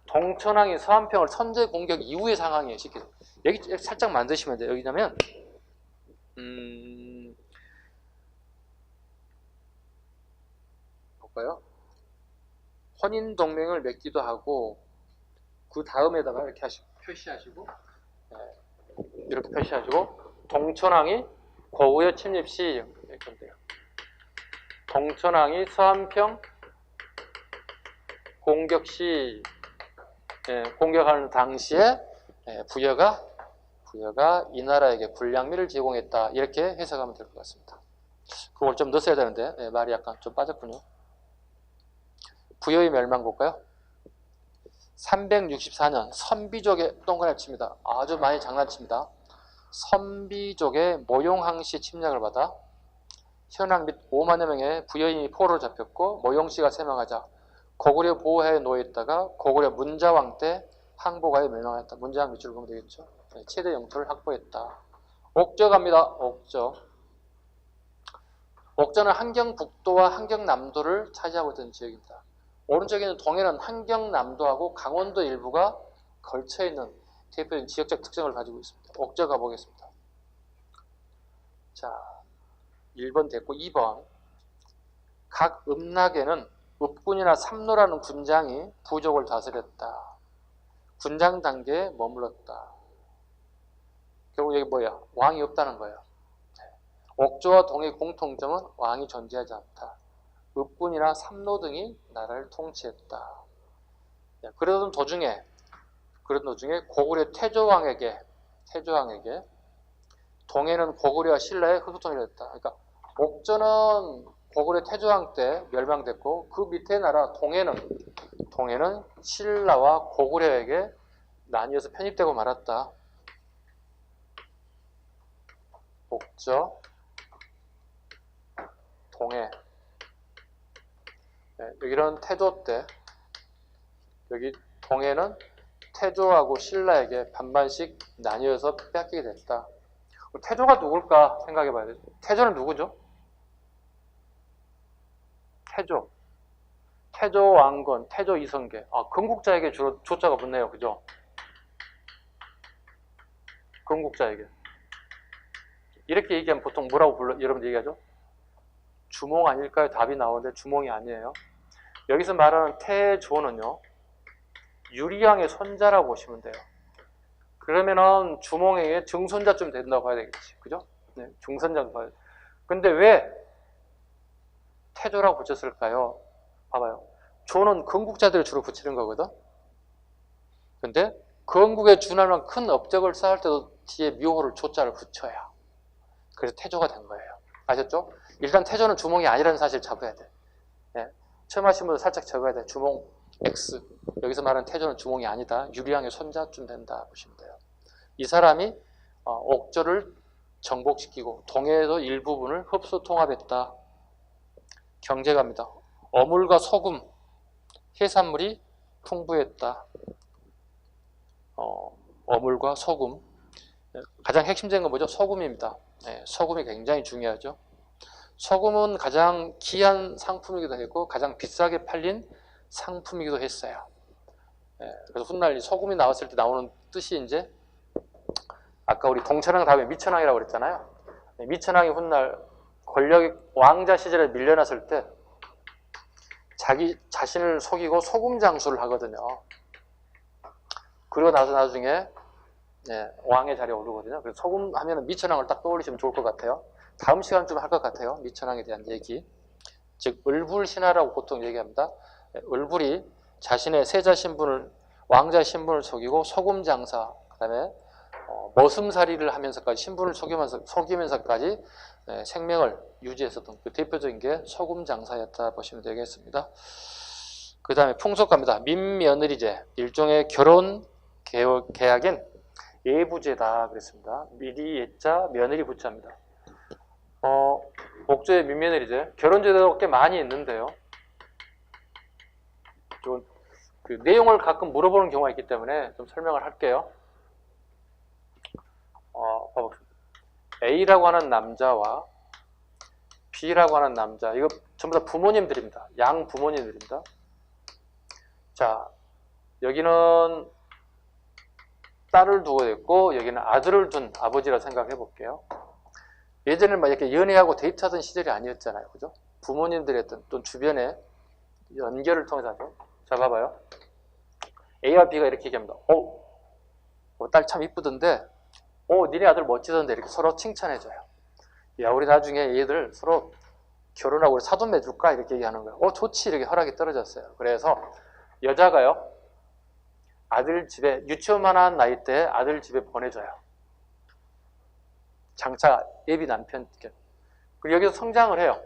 동천왕이 서한평을 선제 공격 이후의 상황이에요. 쉽게. 여기 살짝 만드시면 돼요. 여기냐면 볼까요? 혼인 동맹을 맺기도 하고 그 다음에다가 이렇게 표시하시고 이렇게 표시하시고 동천왕이 고구려 침입 시 이렇게 돼요. 동천왕이 서한평 공격 시 공격하는 당시에 부여가 이 나라에게 불량미를 제공했다. 이렇게 해석하면 될 것 같습니다. 그걸 좀 넣었어야 되는데 말이 약간 좀 빠졌군요. 부여의 멸망 볼까요? 364년 선비족의 동그라미 칩니다. 아주 많이 장난칩니다. 선비족의 모용항씨 침략을 받아 현황 및 5만여 명의 부여인이 포로로 잡혔고 모용씨가 세명하자 고구려 보호하에 놓여있다가 고구려 문자왕 때 항복하여 멸망했다. 문자왕 밑줄 보면 되겠죠. 최대 영토를 확보했다. 옥저 갑니다. 옥저는 한경북도와 한경남도를 차지하고 있던 지역입니다. 오른쪽에 있는 동해는 한경남도하고 강원도 일부가 걸쳐있는 대표적인 지역적 특성을 가지고 있습니다. 옥저 가보겠습니다. 자, 1번 됐고 2번 각 읍락에는 읍군이나 삼로라는 군장이 부족을 다스렸다. 군장 단계에 머물렀다. 결국 여기 뭐야? 왕이 없다는 거예요. 옥저와 동해의 공통점은 왕이 존재하지 않다. 읍군이나 삼로 등이 나라를 통치했다. 그러던 도중에 고구려 태조왕에게 동해는 고구려와 신라의 흡수통일이 됐다. 그러니까 옥저는 고구려 태조왕 때 멸망됐고 그 밑에 나라 동해는 신라와 고구려에게 나뉘어서 편입되고 말았다. 옥저, 동해. 이런 태조 때 여기 동해는 태조하고 신라에게 반반씩 나뉘어서 뺏기게 됐다. 태조가 누굴까 생각해 봐야 돼요. 태조는 누구죠? 태조 왕건, 태조 이성계. 건국자에게 주로 조자가 붙네요. 그죠? 건국자에게. 이렇게 얘기하면 보통 뭐라고 여러분들 얘기하죠? 주몽 아닐까요? 답이 나오는데 주몽이 아니에요. 여기서 말하는 태조는요, 유리왕의 손자라고 보시면 돼요. 그러면은 주몽에게 증손자쯤 된다고 봐야 되겠지. 그죠? 네, 증손자도 봐야 돼. 근데 왜 태조라고 붙였을까요? 봐봐요. 조는 건국자들을 주로 붙이는 거거든. 근데 건국에 준할 만한 큰 업적을 쌓을 때도 뒤에 묘호를 조자를 붙여야. 그래서 태조가 된 거예요. 아셨죠? 일단 태조는 주몽이 아니라는 사실을 잡아야 돼. 네. 처음 하신 분들 살짝 적어야 돼. 주몽 X. 여기서 말하는 태조는 주몽이 아니다. 유리왕의 손자쯤 된다 보시면 돼요. 이 사람이 옥저를 정복시키고 동해에도 일부분을 흡수 통합했다. 경제갑니다. 어물과 소금, 해산물이 풍부했다. 어물과 소금. 가장 핵심적인 건 뭐죠? 소금입니다. 네, 소금이 굉장히 중요하죠. 소금은 가장 귀한 상품이기도 했고 가장 비싸게 팔린 상품이기도 했어요. 네, 그래서 훗날 소금이 나왔을 때 나오는 뜻이 이제 아까 우리 동천왕 다음에 미천왕이라고 그랬잖아요. 네, 미천왕이 훗날 왕자 시절에 밀려났을 때 자기 자신을 속이고 소금 장수를 하거든요. 그러고 나서 나중에 왕의 자리에 오르거든요. 그래서 소금 하면 미천왕을 딱 떠올리시면 좋을 것 같아요. 다음 시간 좀 할 것 같아요. 미천왕에 대한 얘기. 즉 을불신하라고 보통 얘기합니다. 을불이 자신의 세자 신분을 왕자 신분을 속이고 소금 장사, 그 다음에 머슴살이를 하면서까지 신분을 속이면서까지 생명을 유지했었던 그 대표적인 게 소금 장사였다 보시면 되겠습니다. 그 다음에 풍속갑니다. 민며느리제, 일종의 결혼 계약인 예부제다 그랬습니다. 미리 예자, 며느리 부자입니다. 옥조의 민며느리제, 결혼제도가 꽤 많이 있는데요. 좀 그 내용을 가끔 물어보는 경우가 있기 때문에 좀 설명을 할게요. 봐봅시다. A라고 하는 남자와 B라고 하는 남자, 이거 전부 다 부모님들입니다. 양 부모님들입니다. 자, 여기는 딸을 두고 있고 여기는 아들을 둔 아버지라 생각해 볼게요. 예전에는 막 이렇게 연애하고 데이트하던 시절이 아니었잖아요. 그죠? 부모님들의 어떤 또 주변에 연결을 통해서 하죠. 자, 봐봐요. A와 B가 이렇게 얘기합니다. 딸 참 이쁘던데, 니네 아들 멋지던데, 이렇게 서로 칭찬해줘요. 야, 우리 나중에 얘들 서로 결혼하고 우리 사돈 맺을까? 이렇게 얘기하는 거예요. 좋지. 이렇게 허락이 떨어졌어요. 그래서 여자가요, 아들 집에, 유치원만 한 나이 때 아들 집에 보내줘요. 장차 예비 남편. 그리고 여기서 성장을 해요.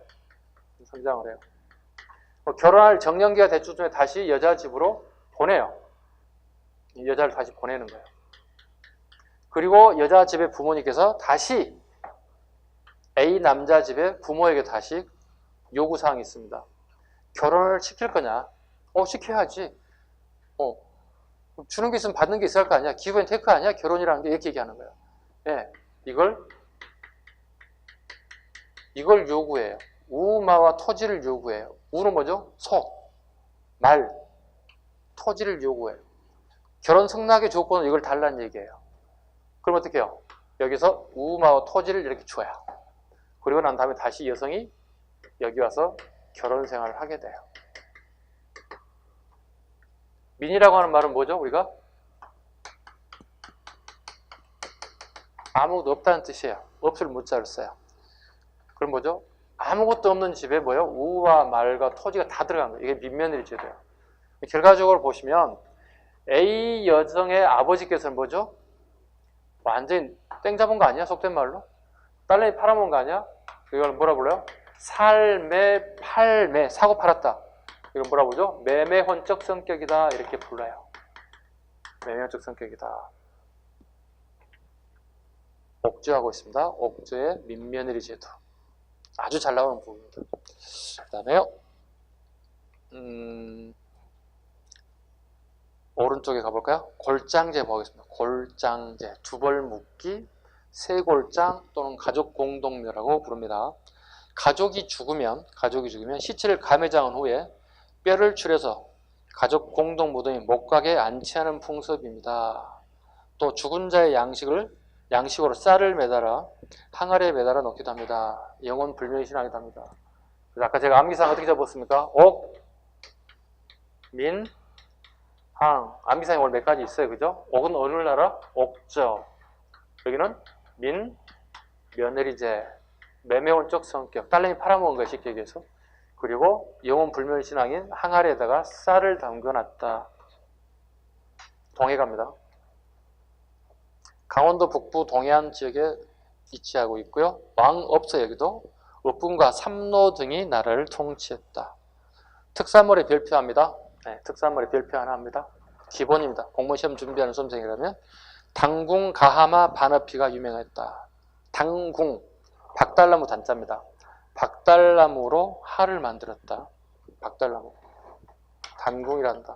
결혼할 정년기가 대충 중에 다시 여자 집으로 보내요. 여자를 다시 보내는 거예요. 그리고 여자 집의 부모님께서 다시 A 남자 집의 부모에게 다시 요구사항이 있습니다. 결혼을 시킬 거냐? 시켜야지. 주는 게 있으면 받는 게 있을 거 아니야? 기브 앤 테이크 아니야? 결혼이라는 게 이렇게 얘기하는 거예요. 네, 이걸 요구해요. 우마와 토지를 요구해요. 우는 뭐죠? 소, 말, 토지를 요구해요. 결혼 승낙의 조건은 이걸 달라는 얘기예요. 그럼 어떻게 해요? 여기서 우마와 토지를 이렇게 줘요. 그리고 난 다음에 다시 여성이 여기 와서 결혼 생활을 하게 돼요. 민이라고 하는 말은 뭐죠? 우리가 아무것도 없다는 뜻이에요. 없을 문자를 써요. 그럼 뭐죠? 아무것도 없는 집에 뭐요? 우와 말과 토지가 다 들어간 거예요. 이게 민며느리 제도예요. 결과적으로 보시면 A 여성의 아버지께서는 뭐죠? 완전히 땡 잡은 거 아니야? 속된 말로? 딸내미 팔아먹은 거 아니야? 이걸 뭐라 불러요? 살매, 팔매, 사고 팔았다. 이건 뭐라 부르죠? 매매혼적 성격이다. 이렇게 불러요. 매매혼적 성격이다. 옥조하고 있습니다. 옥조의 민며느리 제도. 아주 잘 나오는 부분입니다. 그 다음에요. 오른쪽에 가볼까요? 골장제 보겠습니다. 골장제, 두벌 묶기, 세골장 또는 가족 공동묘라고 부릅니다. 가족이 죽으면 시체를 감회장한 후에 뼈를 추려서 가족 공동 무덤이 목각에 안치하는 풍습입니다. 또 죽은 자의 양식으로 쌀을 매달아 항아리에 매달아 놓기도 합니다. 영혼 불멸신하기도 합니다. 그래서 아까 제가 암기상 어떻게 잡았습니까? 옥, 민, 항. 암기상이 오늘 몇 가지 있어요. 그죠? 옥은 어느 나라? 옥저. 여기는 민, 며느리제, 매매혼적 성격, 딸내미 팔아먹은 거 쉽게 얘기해서. 그리고 영혼 불멸신앙인 항아리에다가 쌀을 담궈놨다. 동해갑니다. 강원도 북부 동해안 지역에 위치하고 있고요. 왕업소 여기도 up분과 삼로 등이 나라를 통치했다. 특산물의 별표합니다. 네, 특산물의 별표 하나 합니다. 기본입니다. 공무원 시험 준비하는 수험생이라면 당궁, 가하마, 반어피가 유명했다. 당궁, 박달나무 단자입니다. 박달나무로 활을 만들었다. 박달나무. 단궁이란다.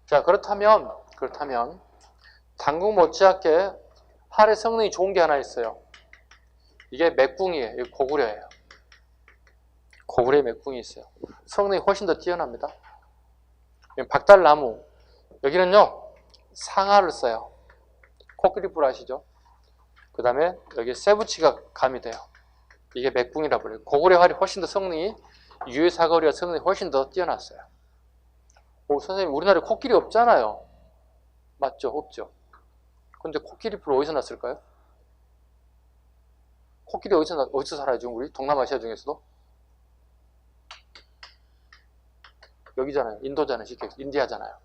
자, 그렇다면 당궁 못지않게 활의 성능이 좋은 게 하나 있어요. 이게 맥궁이에요. 이게 고구려예요. 고구려의 맥궁이 있어요. 성능이 훨씬 더 뛰어납니다. 박달나무. 여기는요, 상아를 써요. 코끼리뿔 아시죠? 그 다음에 여기 쇠붙이가 가미돼요. 이게 맥궁이라 불려요. 고구려 활이 훨씬 더 성능이, 유해사거리와 성능이 훨씬 더 뛰어났어요. 선생님, 우리나라에 코끼리 없잖아요. 맞죠? 없죠? 근데 코끼리뿔 어디서 났을까요? 코끼리 어디서 살아요, 지금 우리? 동남아시아 중에서도? 여기잖아요. 인도잖아요. 쉽게 인디아잖아요.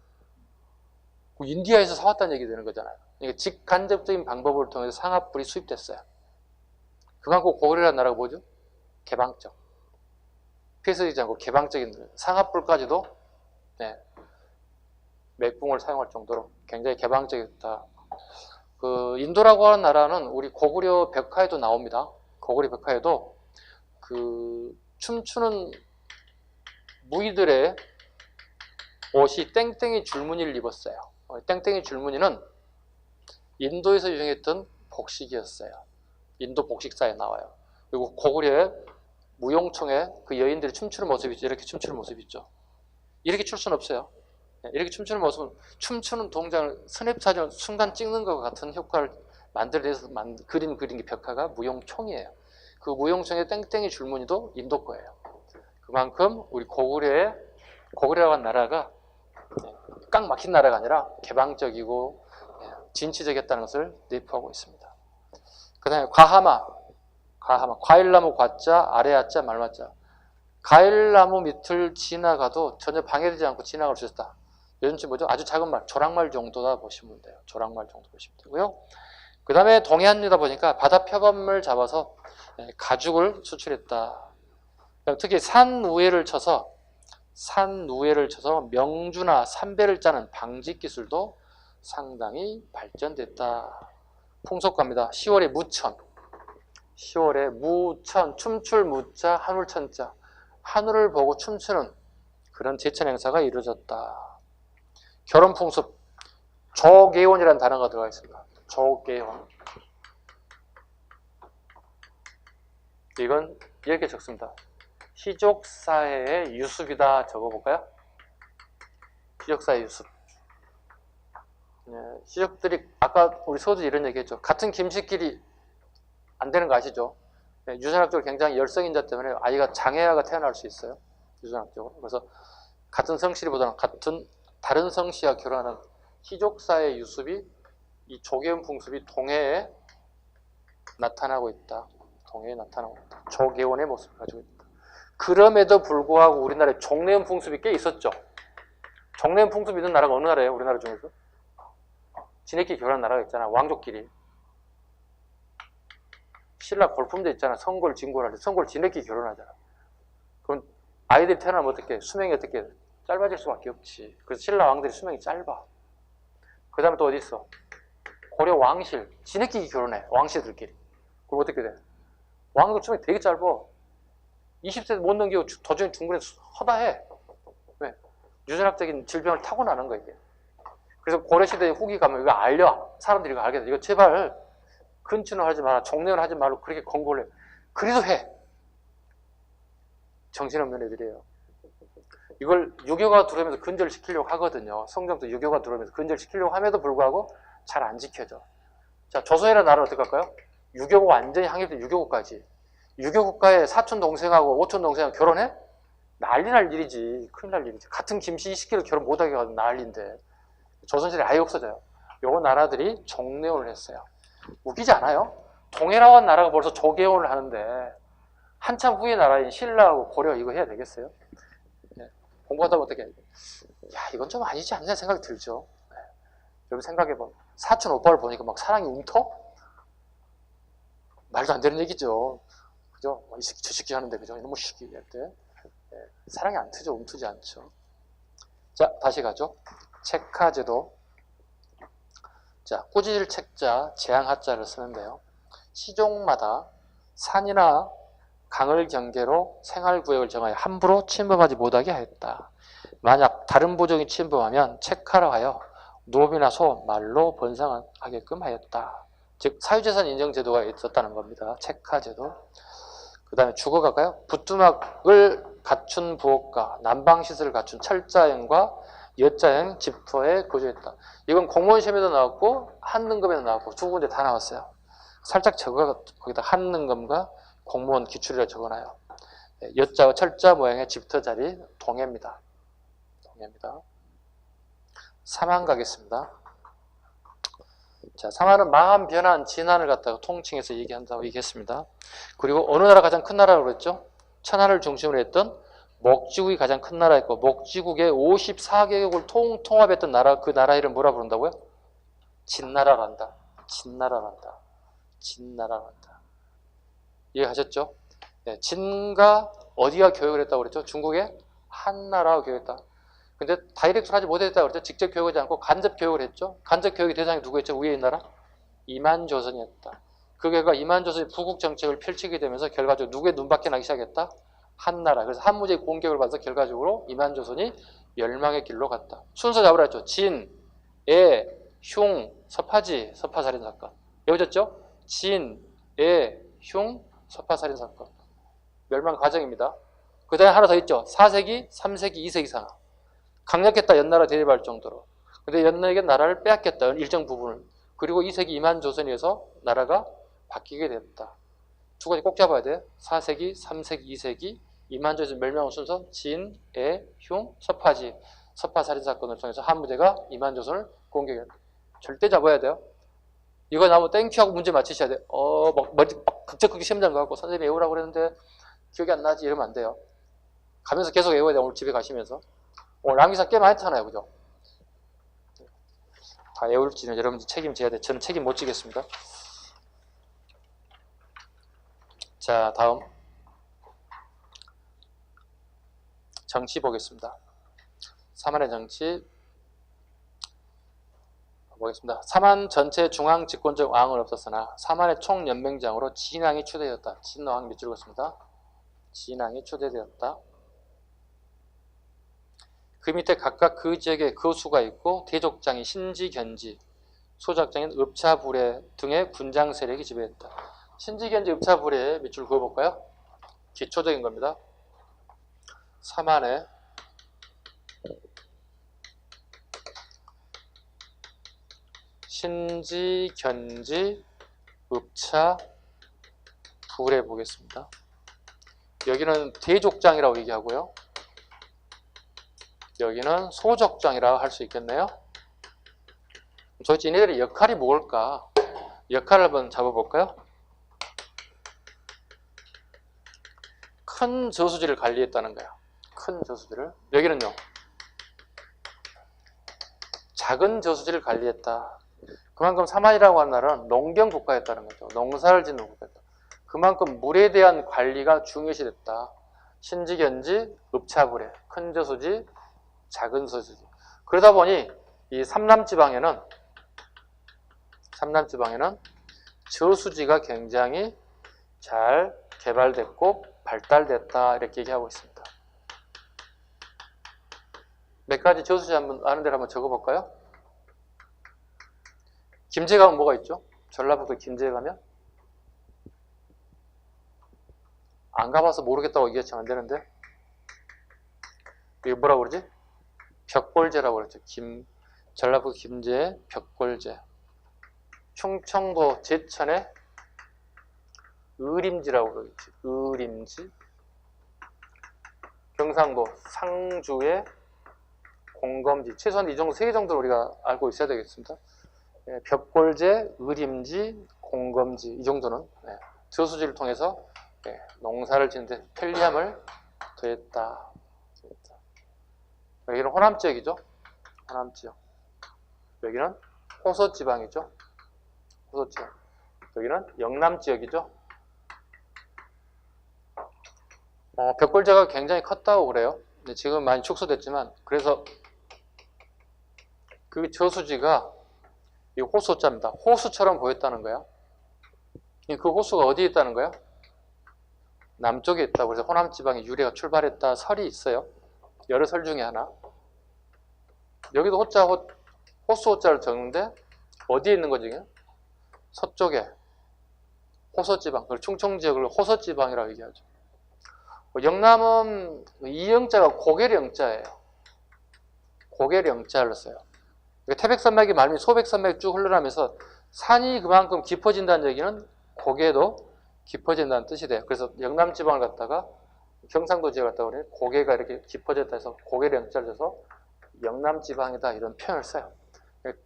인디아에서 사왔다는 얘기 되는 거잖아요. 그러니까 직간접적인 방법을 통해서 상하뿔이 수입됐어요. 그만큼 고구려라는 나라가 뭐죠? 개방적. 폐쇄되지 않고 개방적인 상하뿔까지도 네, 맥붕을 사용할 정도로 굉장히 개방적이었다. 그 인도라고 하는 나라는 우리 고구려 벽화에도 나옵니다. 고구려 벽화에도 그 춤추는 무희들의 옷이 땡땡이 줄무늬를 입었어요. 땡땡이 줄무늬는 인도에서 유행했던 복식이었어요. 인도 복식사에 나와요. 그리고 고구려의 무용총에 그 여인들이 춤추는 모습이 있죠. 이렇게 춤추는 모습이 있죠. 이렇게 출 수는 없어요. 이렇게 춤추는 모습은 춤추는 동작을 스냅사진을 순간 찍는 것과 같은 효과를 만들어내서 그린 게 벽화가 무용총이에요. 그 무용총의 땡땡이 줄무늬도 인도 거예요. 그만큼 우리 고구려라는 나라가 꽉 막힌 나라가 아니라 개방적이고 진취적이었다는 것을 내포하고 있습니다. 그 다음에 과하마, 과일나무 과자, 아래아자, 말마자. 과일나무 밑을 지나가도 전혀 방해되지 않고 지나갈 수 있었다. 요즘 뭐죠? 아주 작은 말, 조랑말 정도다 보시면 돼요. 조랑말 정도 보시면 되고요. 그 다음에 동해안이다 보니까 바다 표범을 잡아서 가죽을 수출했다. 특히 산우회를 쳐서 명주나 삼배를 짜는 방직 기술도 상당히 발전됐다. 풍속가입니다. 10월에 무천. 10월에 무천, 춤출 무자, 하늘천자. 하늘을 보고 춤추는 그런 제천 행사가 이루어졌다. 결혼 풍습. 조계혼이라는 단어가 들어가 있습니다. 조계혼. 이건 이렇게 적습니다. 시족사회의 유습이다 적어볼까요? 시족사회 유습. 시족들이 아까 우리 서두 이런 얘기했죠. 같은 김씨끼리 안 되는 거 아시죠? 유전학적으로 굉장히 열성인자 때문에 아이가 장애아가 태어날 수 있어요. 유전학적으로. 그래서 같은 성씨보다는 다른 성씨와 결혼하는 시족사회 유습이 이 조계혼 풍습이 동해에 나타나고 있다. 동해에 나타나고 있다. 조계혼의 모습을 가지고 있다. 그럼에도 불구하고 우리나라에 종례혼 풍습이 꽤 있었죠. 종례혼 풍습이 있는 나라가 어느 나라예요? 우리나라 중에서? 지네끼리 결혼한 나라가 있잖아. 왕족끼리. 신라 골품제 있잖아. 성골, 진골 할 때 성골 지네끼리 결혼하잖아. 그럼 아이들이 태어나면 어떻게? 수명이 어떻게? 짧아질 수밖에 없지. 그래서 신라 왕들이 수명이 짧아. 그 다음에 또 어디 있어? 고려 왕실. 지네끼리 결혼해. 왕실들끼리. 그럼 어떻게 돼? 왕들 수명이 되게 짧아. 20세 못 넘기고 도중에 중간에 허다해. 왜? 유전학적인 질병을 타고나는 거야, 이게. 그래서 고려시대 후기 가면 이거 알려. 사람들이 이거 알게 돼. 이거 제발 근친을 하지 마라. 종례를 하지 말고 그렇게 권고를 해. 그래도 해. 정신없는 애들이에요. 이걸 유교가 들어오면서 근절시키려고 하거든요. 성경도 유교가 들어오면서 근절시키려고 함에도 불구하고 잘 안 지켜져. 자, 조선이라는 나라는 어떻게 할까요? 유교가 완전히 확립된 유교국가지. 유교국가에 사촌 동생하고 오촌 동생하고 결혼해? 난리 날 일이지. 큰일 날 일이지. 같은 김씨 20개를 결혼 못하게 하면 난리인데. 조선시대에 아예 없어져요. 요거 나라들이 종례혼을 했어요. 웃기지 않아요? 동해라고 한 나라가 벌써 조계혼을 하는데 한참 후의 나라인 신라하고 고려 이거 해야 되겠어요? 네. 공부하다 보면 어떻게 야 이건 좀 아니지 않냐 생각이 들죠. 네. 여러분 생각해보면 사촌 오빠를 보니까 막 사랑이 움터? 말도 안 되는 얘기죠. 그죠? 이 새끼 저 새끼 하는데 그죠? 너무 시기 할 때. 네. 사랑이 안 트죠. 움트지 않죠. 자 다시 가죠. 책하제도. 자, 꾸짖을 책자, 재앙하자를 쓰는데요. 시종마다 산이나 강을 경계로 생활구역을 정하여 함부로 침범하지 못하게 하였다. 만약 다른 부족이 침범하면 책하라 하여 노비나 소, 말로 번상하게끔 하였다. 즉 사유재산 인정제도가 있었다는 겁니다. 책하제도. 그 다음에 주거 갈까요? 부뚜막을 갖춘 부엌과 난방시설을 갖춘 철자형과 여자형 집터에 거주했다. 이건 공무원 시험에도 나왔고 한능검에도 나왔고 두 군데 다 나왔어요. 살짝 거기다 한능검과 공무원 기출이라 적어놔요. 여자와 철자 모양의 집터 자리 동해입니다. 동해입니다. 삼한 가겠습니다. 자, 삼한은 망한, 변한, 진한을 갖다가 통칭해서 얘기한다고 얘기했습니다. 그리고 어느 나라 가장 큰 나라라고 그랬죠? 천하를 중심으로 했던 목지국이 가장 큰 나라였고 목지국의 54개국을 통합했던 나라, 그 나라 이름 뭐라 부른다고요? 진나라란다. 진나라란다. 진나라란다. 이해하셨죠? 네, 진과 어디가 교역을 했다고 그랬죠? 중국의 한나라와 교역했다. 근데 다이렉트로 하지 못했다고 그랬죠? 직접 교역하지 않고 간접 교역을 했죠? 간접 교역의 대상이 누구였죠? 위에 있는 나라? 이만조선이었다. 그 결과 이만조선이 부국 정책을 펼치게 되면서 결과적으로 누구의 눈밖에 나기 시작했다? 한나라. 그래서 한무제의 공격을 받아서 결과적으로 이만조선이 멸망의 길로 갔다. 순서 잡으라 했죠. 진, 애, 흉, 서파지, 서파살인사건. 외우셨죠? 진, 애, 흉, 서파살인사건. 멸망 과정입니다. 그 다음에 하나 더 있죠. 4세기, 3세기, 2세기 상황. 강력했다. 연나라 대립할 정도로. 근데 연나라에게 나라를 빼앗겼다. 일정 부분을. 그리고 2세기 이만조선에서 나라가 바뀌게 됐다. 두 가지 꼭 잡아야 돼. 4세기, 3세기, 2세기 이만조선 멸망 순서 진, 애, 흉, 서파지, 서파살인사건을 통해서 한무제가 이만조선을 공격했다. 절대 잡아야 돼요. 이거 나오면 땡큐하고 문제 맞히셔야 돼. 막 머리 막 극적극적 시험 장 가고 선생님이 외우라고 그랬는데 기억이 안 나지 이러면 안 돼요. 가면서 계속 외워야 돼. 오늘 집에 가시면서. 오늘 암기사 꽤 많이 타나요. 그죠? 다 외울지는 여러분들 책임져야 돼. 저는 책임 못 지겠습니다. 자, 다음 정치 보겠습니다. 사만의 정치 보겠습니다. 사만 전체 중앙 집권적 왕은 없었으나 사만의 총연맹장으로 진왕이 추대되었다. 진왕 밑줄 긋습니다. 진왕이 추대되었다. 그 밑에 각각 그 지역에 거수가 있고 대족장이 신지, 견지, 소작장인 읍차부례 등의 군장 세력이 지배했다. 신지, 견지, 읍차부례 밑줄 그어볼까요? 기초적인 겁니다. 사만의 신지, 견지, 읍차, 부례 보겠습니다. 여기는 대족장이라고 얘기하고요. 여기는 소적장이라고 할 수 있겠네요. 도대체 얘네들의 역할이 뭘까? 역할을 한번 잡아볼까요? 큰 저수지를 관리했다는 거야. 큰 저수지를. 여기는요. 작은 저수지를 관리했다. 그만큼 사만이라고 하는 나라는 농경 국가였다는 거죠. 농사를 짓는 국가였다. 그만큼 물에 대한 관리가 중요시됐다. 신지견지, 읍차부례, 큰 저수지, 작은 저수지. 그러다 보니 이 삼남지방에는 저수지가 굉장히 잘 개발됐고 발달됐다 이렇게 얘기하고 있습니다. 몇 가지 저수지 한번 아는 데를 한번 적어볼까요? 김제 가면 뭐가 있죠? 전라북도 김제에 가면 안 가봐서 모르겠다고 얘기했지만 안 되는데 이거 뭐라고 그러지? 벽골제라고 그랬죠. 전라북도 김제 벽골제. 충청도 제천의 의림지라고 그러겠지. 의림지. 경상도 상주의 공검지. 최소한 이 정도, 3개 정도를 우리가 알고 있어야 되겠습니다. 네, 벽골제, 의림지, 공검지. 이 정도는 네, 저수지를 통해서 네, 농사를 짓는데 편리함을 더했다. 여기는 호남 지역이죠. 호남 지역. 여기는 호서 지방이죠. 호서 지역. 여기는 영남 지역이죠. 벽골제가 굉장히 컸다고 그래요. 근데 지금 많이 축소됐지만, 그래서 그 저수지가 이 호수자입니다. 호수처럼 보였다는 거야. 그 호수가 어디에 있다는 거야? 남쪽에 있다고. 그래서 호남 지방에 유래가 출발했다 설이 있어요. 여러 설 중에 하나. 여기도 호수 호자를 적는데 어디에 있는 거지? 서쪽에 호서지방, 그걸 충청지역을 호서지방이라고 얘기하죠. 영남은 이영자가 고계령자예요. 고계령자를 써요. 태백산맥이 말미 소백산맥이 쭉 흘러나면서 산이 그만큼 깊어진다는 얘기는 고계도 깊어진다는 뜻이 돼요. 그래서 영남지방을 갖다가 경상도 지역을 갖다가 우리 고계가 이렇게 깊어졌다 해서 고계령자를 써서 영남지방이다 이런 표현을 써요.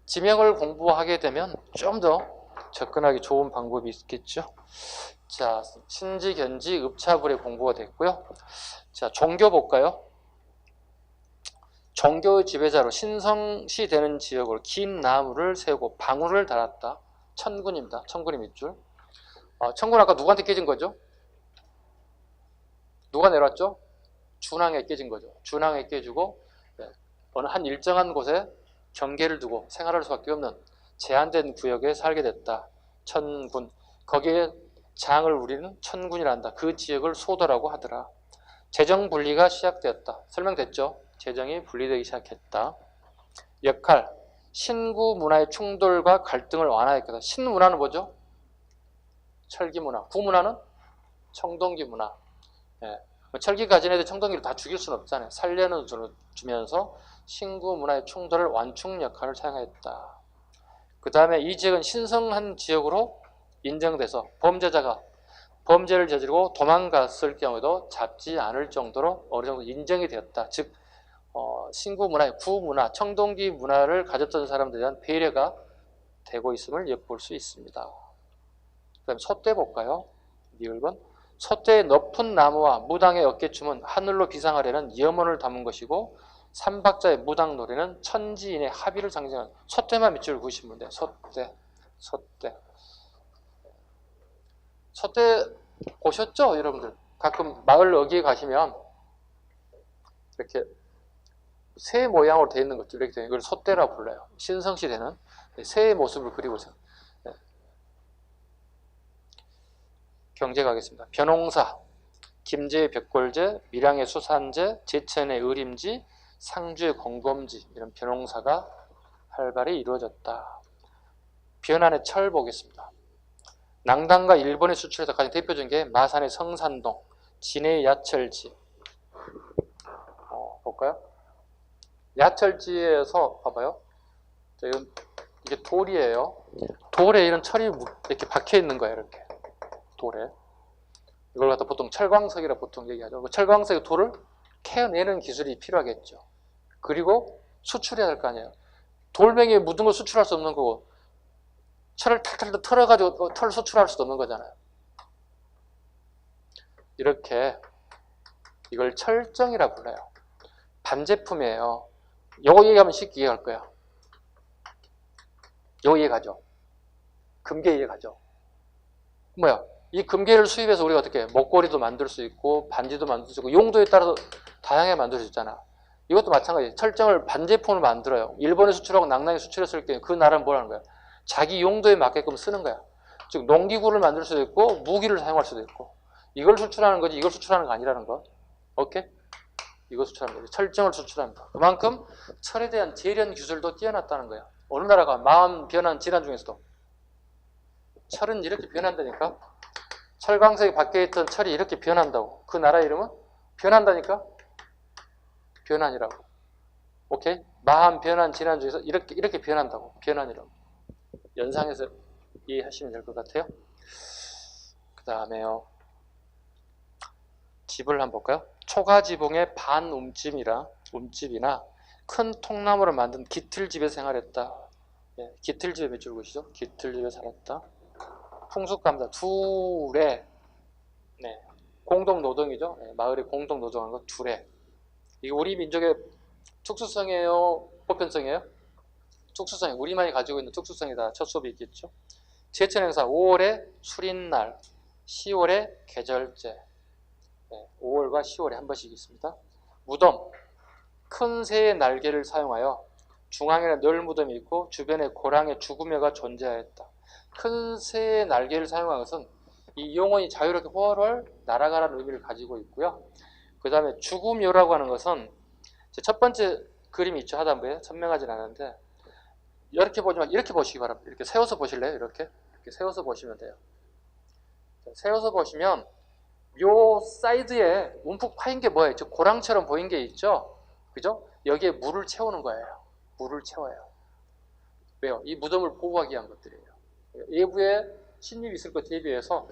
지명을 공부하게 되면 좀 더 접근하기 좋은 방법이 있겠죠. 자, 신지, 견지, 읍차불의 공부가 됐고요. 자, 종교 볼까요? 종교의 지배자로 신성시 되는 지역으로 긴 나무를 세우고 방울을 달았다. 천군입니다. 천군이 밑줄. 천군 아까 누구한테 깨진 거죠? 누가 내렸죠? 준왕에 깨진 거죠. 준왕에 깨지고 어느 한 일정한 곳에 경계를 두고 생활할 수밖에 없는 제한된 구역에 살게 됐다. 천군. 거기에 장을 우리는 천군이란다. 그 지역을 소도라고 하더라. 재정 분리가 시작되었다. 설명됐죠? 재정이 분리되기 시작했다. 역할. 신구 문화의 충돌과 갈등을 완화했다. 신문화는 뭐죠? 철기 문화. 구문화는 청동기 문화. 예. 철기 가진 애들 청동기를 다 죽일 수는 없잖아요. 살려는 주면서 신구 문화의 충돌을 완충 역할을 사용했다. 그 다음에 이 지역은 신성한 지역으로 인정돼서 범죄자가 범죄를 저지르고 도망갔을 경우에도 잡지 않을 정도로 어느 정도 인정이 되었다. 즉 신구 문화, 구문화, 청동기 문화를 가졌던 사람들에 대한 배려가 되고 있음을 엿볼 수 있습니다. 그 다음에 소떼 볼까요? 니을번. 소떼의 높은 나무와 무당의 어깨춤은 하늘로 비상하려는 염원을 담은 것이고 삼박자의 무당 노래는 천지인의 합의를 상징하는 소떼만 밑줄을 그으시면 돼요. 소떼, 소떼. 소떼 보셨죠? 여러분들 가끔 마을 어귀에 가시면 이렇게 새 모양으로 되어 있는 것들 이렇게 되는 이걸 소떼라고 불러요. 신성시 되는 새의 모습을 그리고 있어요. 네. 경제 가겠습니다. 벼농사, 김제의 벽골제, 밀양의 수산제, 제천의 의림지, 상주의 공검지 이런 벼농사가 활발히 이루어졌다. 변안의 철 보겠습니다. 낭단과 일본에 수출해서 가장 대표적인 게 마산의 성산동, 진해의 야철지. 볼까요? 야철지에서 봐봐요. 이게 돌이에요. 돌에 이런 철이 이렇게 박혀 있는 거예요. 이렇게 돌에. 이걸 갖다 보통 철광석이라 보통 얘기하죠. 그 철광석의 돌을 캐내는 기술이 필요하겠죠. 그리고 수출해야 할 거 아니에요. 돌멩이에 묻은 걸 수출할 수 없는 거고 철을 탈탈 털어가지고 털 수출할 수도 없는 거잖아요. 이렇게 이걸 철정이라 불러요. 반제품이에요. 요거 얘기하면 쉽게 이해할 거야. 요거 이해가죠? 금괴 이해가죠? 뭐야? 이 금괴를 수입해서 우리가 어떻게 목걸이도 만들 수 있고 반지도 만들 수 있고 용도에 따라서 다양하게 만들 수 있잖아. 이것도 마찬가지예요. 철정을 반제품을 만들어요. 일본에 수출하고 낭랑에 수출했을 때 그 나라는 뭘 하는 거야? 자기 용도에 맞게끔 쓰는 거야. 즉 농기구를 만들 수도 있고 무기를 사용할 수도 있고 이걸 수출하는 거지 이걸 수출하는 거 아니라는 거. 오케이? 이거 수출하는 거지. 철정을 수출합니다. 그만큼 철에 대한 재련 기술도 뛰어났다는 거야. 어느 나라가 마음 변한 질환 중에서도 철은 이렇게 변한다니까. 철광석이 박혀있던 철이 이렇게 변한다고. 그 나라 이름은 변한다니까. 변한이라고. 오케이? 마음 변한 질환 중에서 이렇게 변한다고. 변한이라고. 연상해서 이해하시면 될 것 같아요. 그 다음에요. 집을 한번 볼까요? 초가지붕의 반움집이나 큰 통나무를 만든 기틀집에 생활했다. 예, 기틀집에 몇 줄 보시죠? 기틀집에 살았다. 풍습감사 둘에 공동 노동이죠. 네, 마을에 공동 노동한 거 둘에. 이게 우리 민족의 특수성이에요? 보편성이에요? 특수성이 우리만이 가지고 있는 특수성이다. 첫 수업이 있겠죠. 제천 행사 5월에 수린날, 10월에 계절제. 5월과 10월에 한 번씩 있습니다. 무덤, 큰 새의 날개를 사용하여 중앙에는 늘 무덤이 있고 주변에 고랑의 죽음여가 존재하였다. 큰 새의 날개를 사용한 것은 이 영혼이 자유롭게 훨훨 날아가라는 의미를 가지고 있고요. 그 다음에 죽음여라고 하는 것은 첫 번째 그림이 있죠. 하단부에 선명하진 않은데 이렇게 보지 말고 이렇게 보시기 바랍니다. 이렇게 세워서 보실래요? 이렇게 세워서 보시면 돼요. 세워서 보시면 요 사이드에 움푹 파인 게 뭐예요? 저 고랑처럼 보인 게 있죠? 그죠? 여기에 물을 채우는 거예요. 물을 채워요. 왜요? 이 무덤을 보호하기 위한 것들이에요. 외부에 침입이 있을 것 대비해서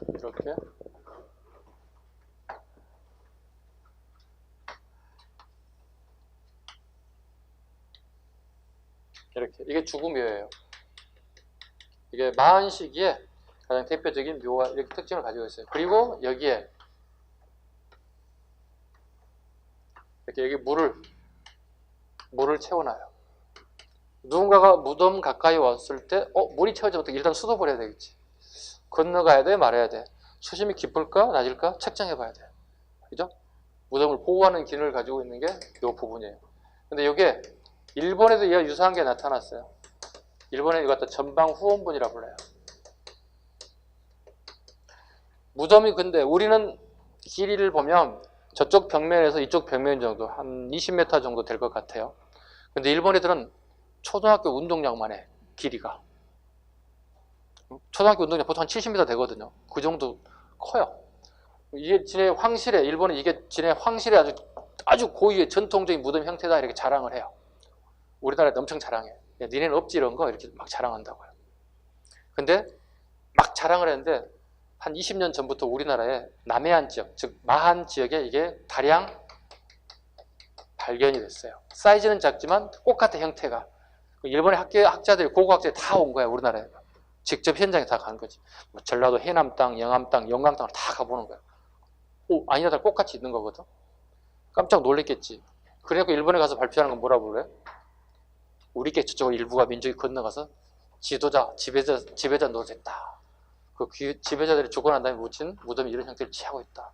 이렇게 이게 죽음이에요. 이게 마한 시기에 가장 대표적인 묘와 이렇게 특징을 가지고 있어요. 그리고 여기에 이렇게 여기 물을 채워놔요. 누군가가 무덤 가까이 왔을 때 물이 채워지면 어떻게 일단 수도를 해야 되겠지. 건너가야 돼 말아야 돼. 수심이 깊을까 낮을까 책정해 봐야 돼. 그죠? 무덤을 보호하는 기능을 가지고 있는 게 이 부분이에요. 근데 이게 일본에도 이와 유사한 게 나타났어요. 일본에 이거 갖다 전방 후원분이라고 불러요. 무덤이 근데 우리는 길이를 보면 저쪽 벽면에서 이쪽 벽면 정도 한 20m 정도 될 것 같아요. 근데 일본 애들은 초등학교 운동장만 해. 길이가. 초등학교 운동장 보통 한 70m 되거든요. 그 정도 커요. 이게 지네 황실에 일본은 이게 지네 황실에 아주 고유의 전통적인 무덤 형태다 이렇게 자랑을 해요. 우리나라에 엄청 자랑해. 야, 니네는 없지 이런 거 이렇게 막 자랑한다고요. 근데 막 자랑을 했는데 한 20년 전부터 우리나라의 남해안 지역, 즉 마한 지역에 이게 다량 발견이 됐어요. 사이즈는 작지만 똑같은 형태가. 일본의 학자들이 고고학자들이 다 온 거야 우리나라에. 직접 현장에 다 가는 거지. 뭐 전라도 해남 땅, 영암 땅, 영광 땅을 다 가보는 거야. 아니나 다를 똑같이 있는 거거든. 깜짝 놀랬겠지. 그래갖고 일본에 가서 발표하는 건 뭐라고 그래? 우리께 저쪽 일부가 민족이 건너가서 지도자, 지배자 노릇했다. 그 지배자들이 죽고 난 다음에 묻힌 무덤이 이런 형태를 취하고 있다.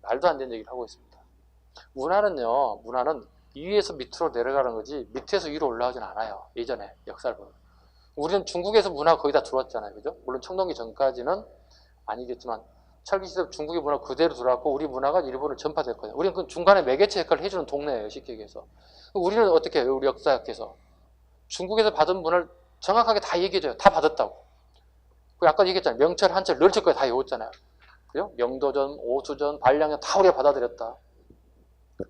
말도 안 되는 얘기를 하고 있습니다. 문화는 위에서 밑으로 내려가는 거지 밑에서 위로 올라가진 않아요. 예전에 역사를 보면. 우리는 중국에서 문화가 거의 다 들어왔잖아요. 그죠? 물론 청동기 전까지는 아니겠지만 철기 시대 중국의 문화 그대로 들어왔고 우리 문화가 일본을 전파됐거든요. 우리는 그 중간에 매개체 역할을 해주는 동네예요. 쉽게 얘기해서. 우리는 어떻게 해요? 우리 역사학에서 중국에서 받은 문화를 정확하게 다 얘기해줘요. 다 받았다고. 아까 얘기했잖아요. 명철, 한철, 널철까지 다 외웠잖아요. 그죠? 명도전, 오수전, 반량전 다 우리가 받아들였다.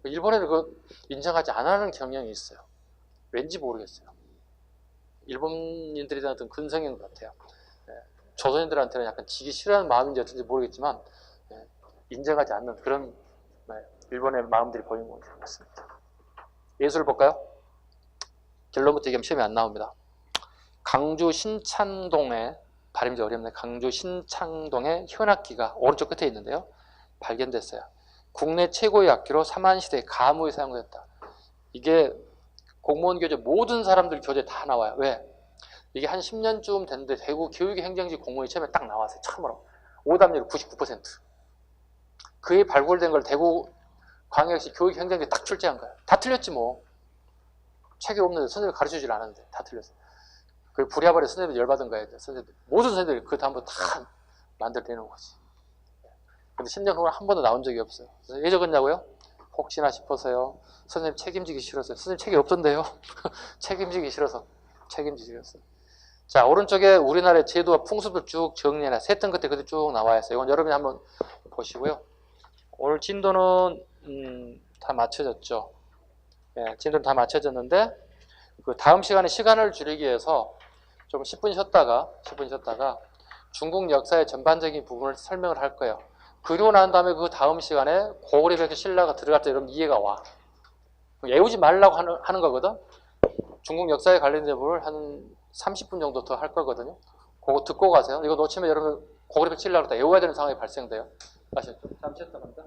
일본에는 그 인정하지 안 하는 경향이 있어요. 왠지 모르겠어요. 일본인들에 대한 어떤 근성인 것 같아요. 조선인들한테는 약간 지기 싫어하는 마음인지 어쩐지 모르겠지만 인정하지 않는 그런 일본의 마음들이 보이는 것 같습니다. 예술 볼까요? 결론부터 얘기하면 시험에 안 나옵니다. 강주 신창동에 발음이 어렵네. 강주 신창동에 현악기가 오른쪽 끝에 있는데요. 발견됐어요. 국내 최고의 악기로 삼한시대의 가무에 사용됐다. 이게 공무원 교재 모든 사람들 교재 다 나와요. 왜? 이게 한 10년쯤 됐는데 대구 교육행정직 공무원이 처음에 딱 나왔어요. 처음으로. 오답률 99%. 그에 발굴된 걸 대구 광역시 교육행정직이 딱 출제한 거예요. 다 틀렸지 뭐. 책이 없는데 선생님이 가르쳐주질 않았는데 다 틀렸어요. 그 부랴부랴 선생님들 열받은 거예요. 선생님들. 모든 선생님들이 그 다음부터 다 만들어내는 거지. 근데 10년 후에 한 번도 나온 적이 없어요. 그래서 왜 적었냐고요? 혹시나 싶어서요. 선생님 책임지기 싫었어요. 선생님 책이 없던데요. 책임지기 싫어서. 자, 오른쪽에 우리나라의 제도와 풍습을 쭉 정리해놔. 세턴 끝에 그대로 쭉 나와 있어요. 이건 여러분이 한번 보시고요. 오늘 진도는 다 맞춰졌죠. 예, 진도는 다 맞춰졌는데 그 다음 시간에 시간을 줄이기 위해서 좀 10분 쉬었다가 중국 역사의 전반적인 부분을 설명을 할 거예요. 그리고 난 다음에 그 다음 시간에 고구려벽에 신라가 들어갈 때 여러분 이해가 와. 외우지 말라고 하는 거거든. 중국 역사에 관련된 부분을 한 30분 정도 더 할 거거든요. 그거 듣고 가세요. 이거 놓치면 여러분 고구려벽 신라로 다 외워야 되는 상황이 발생돼요. 아시죠? 잠시 쉬었다 갑니다.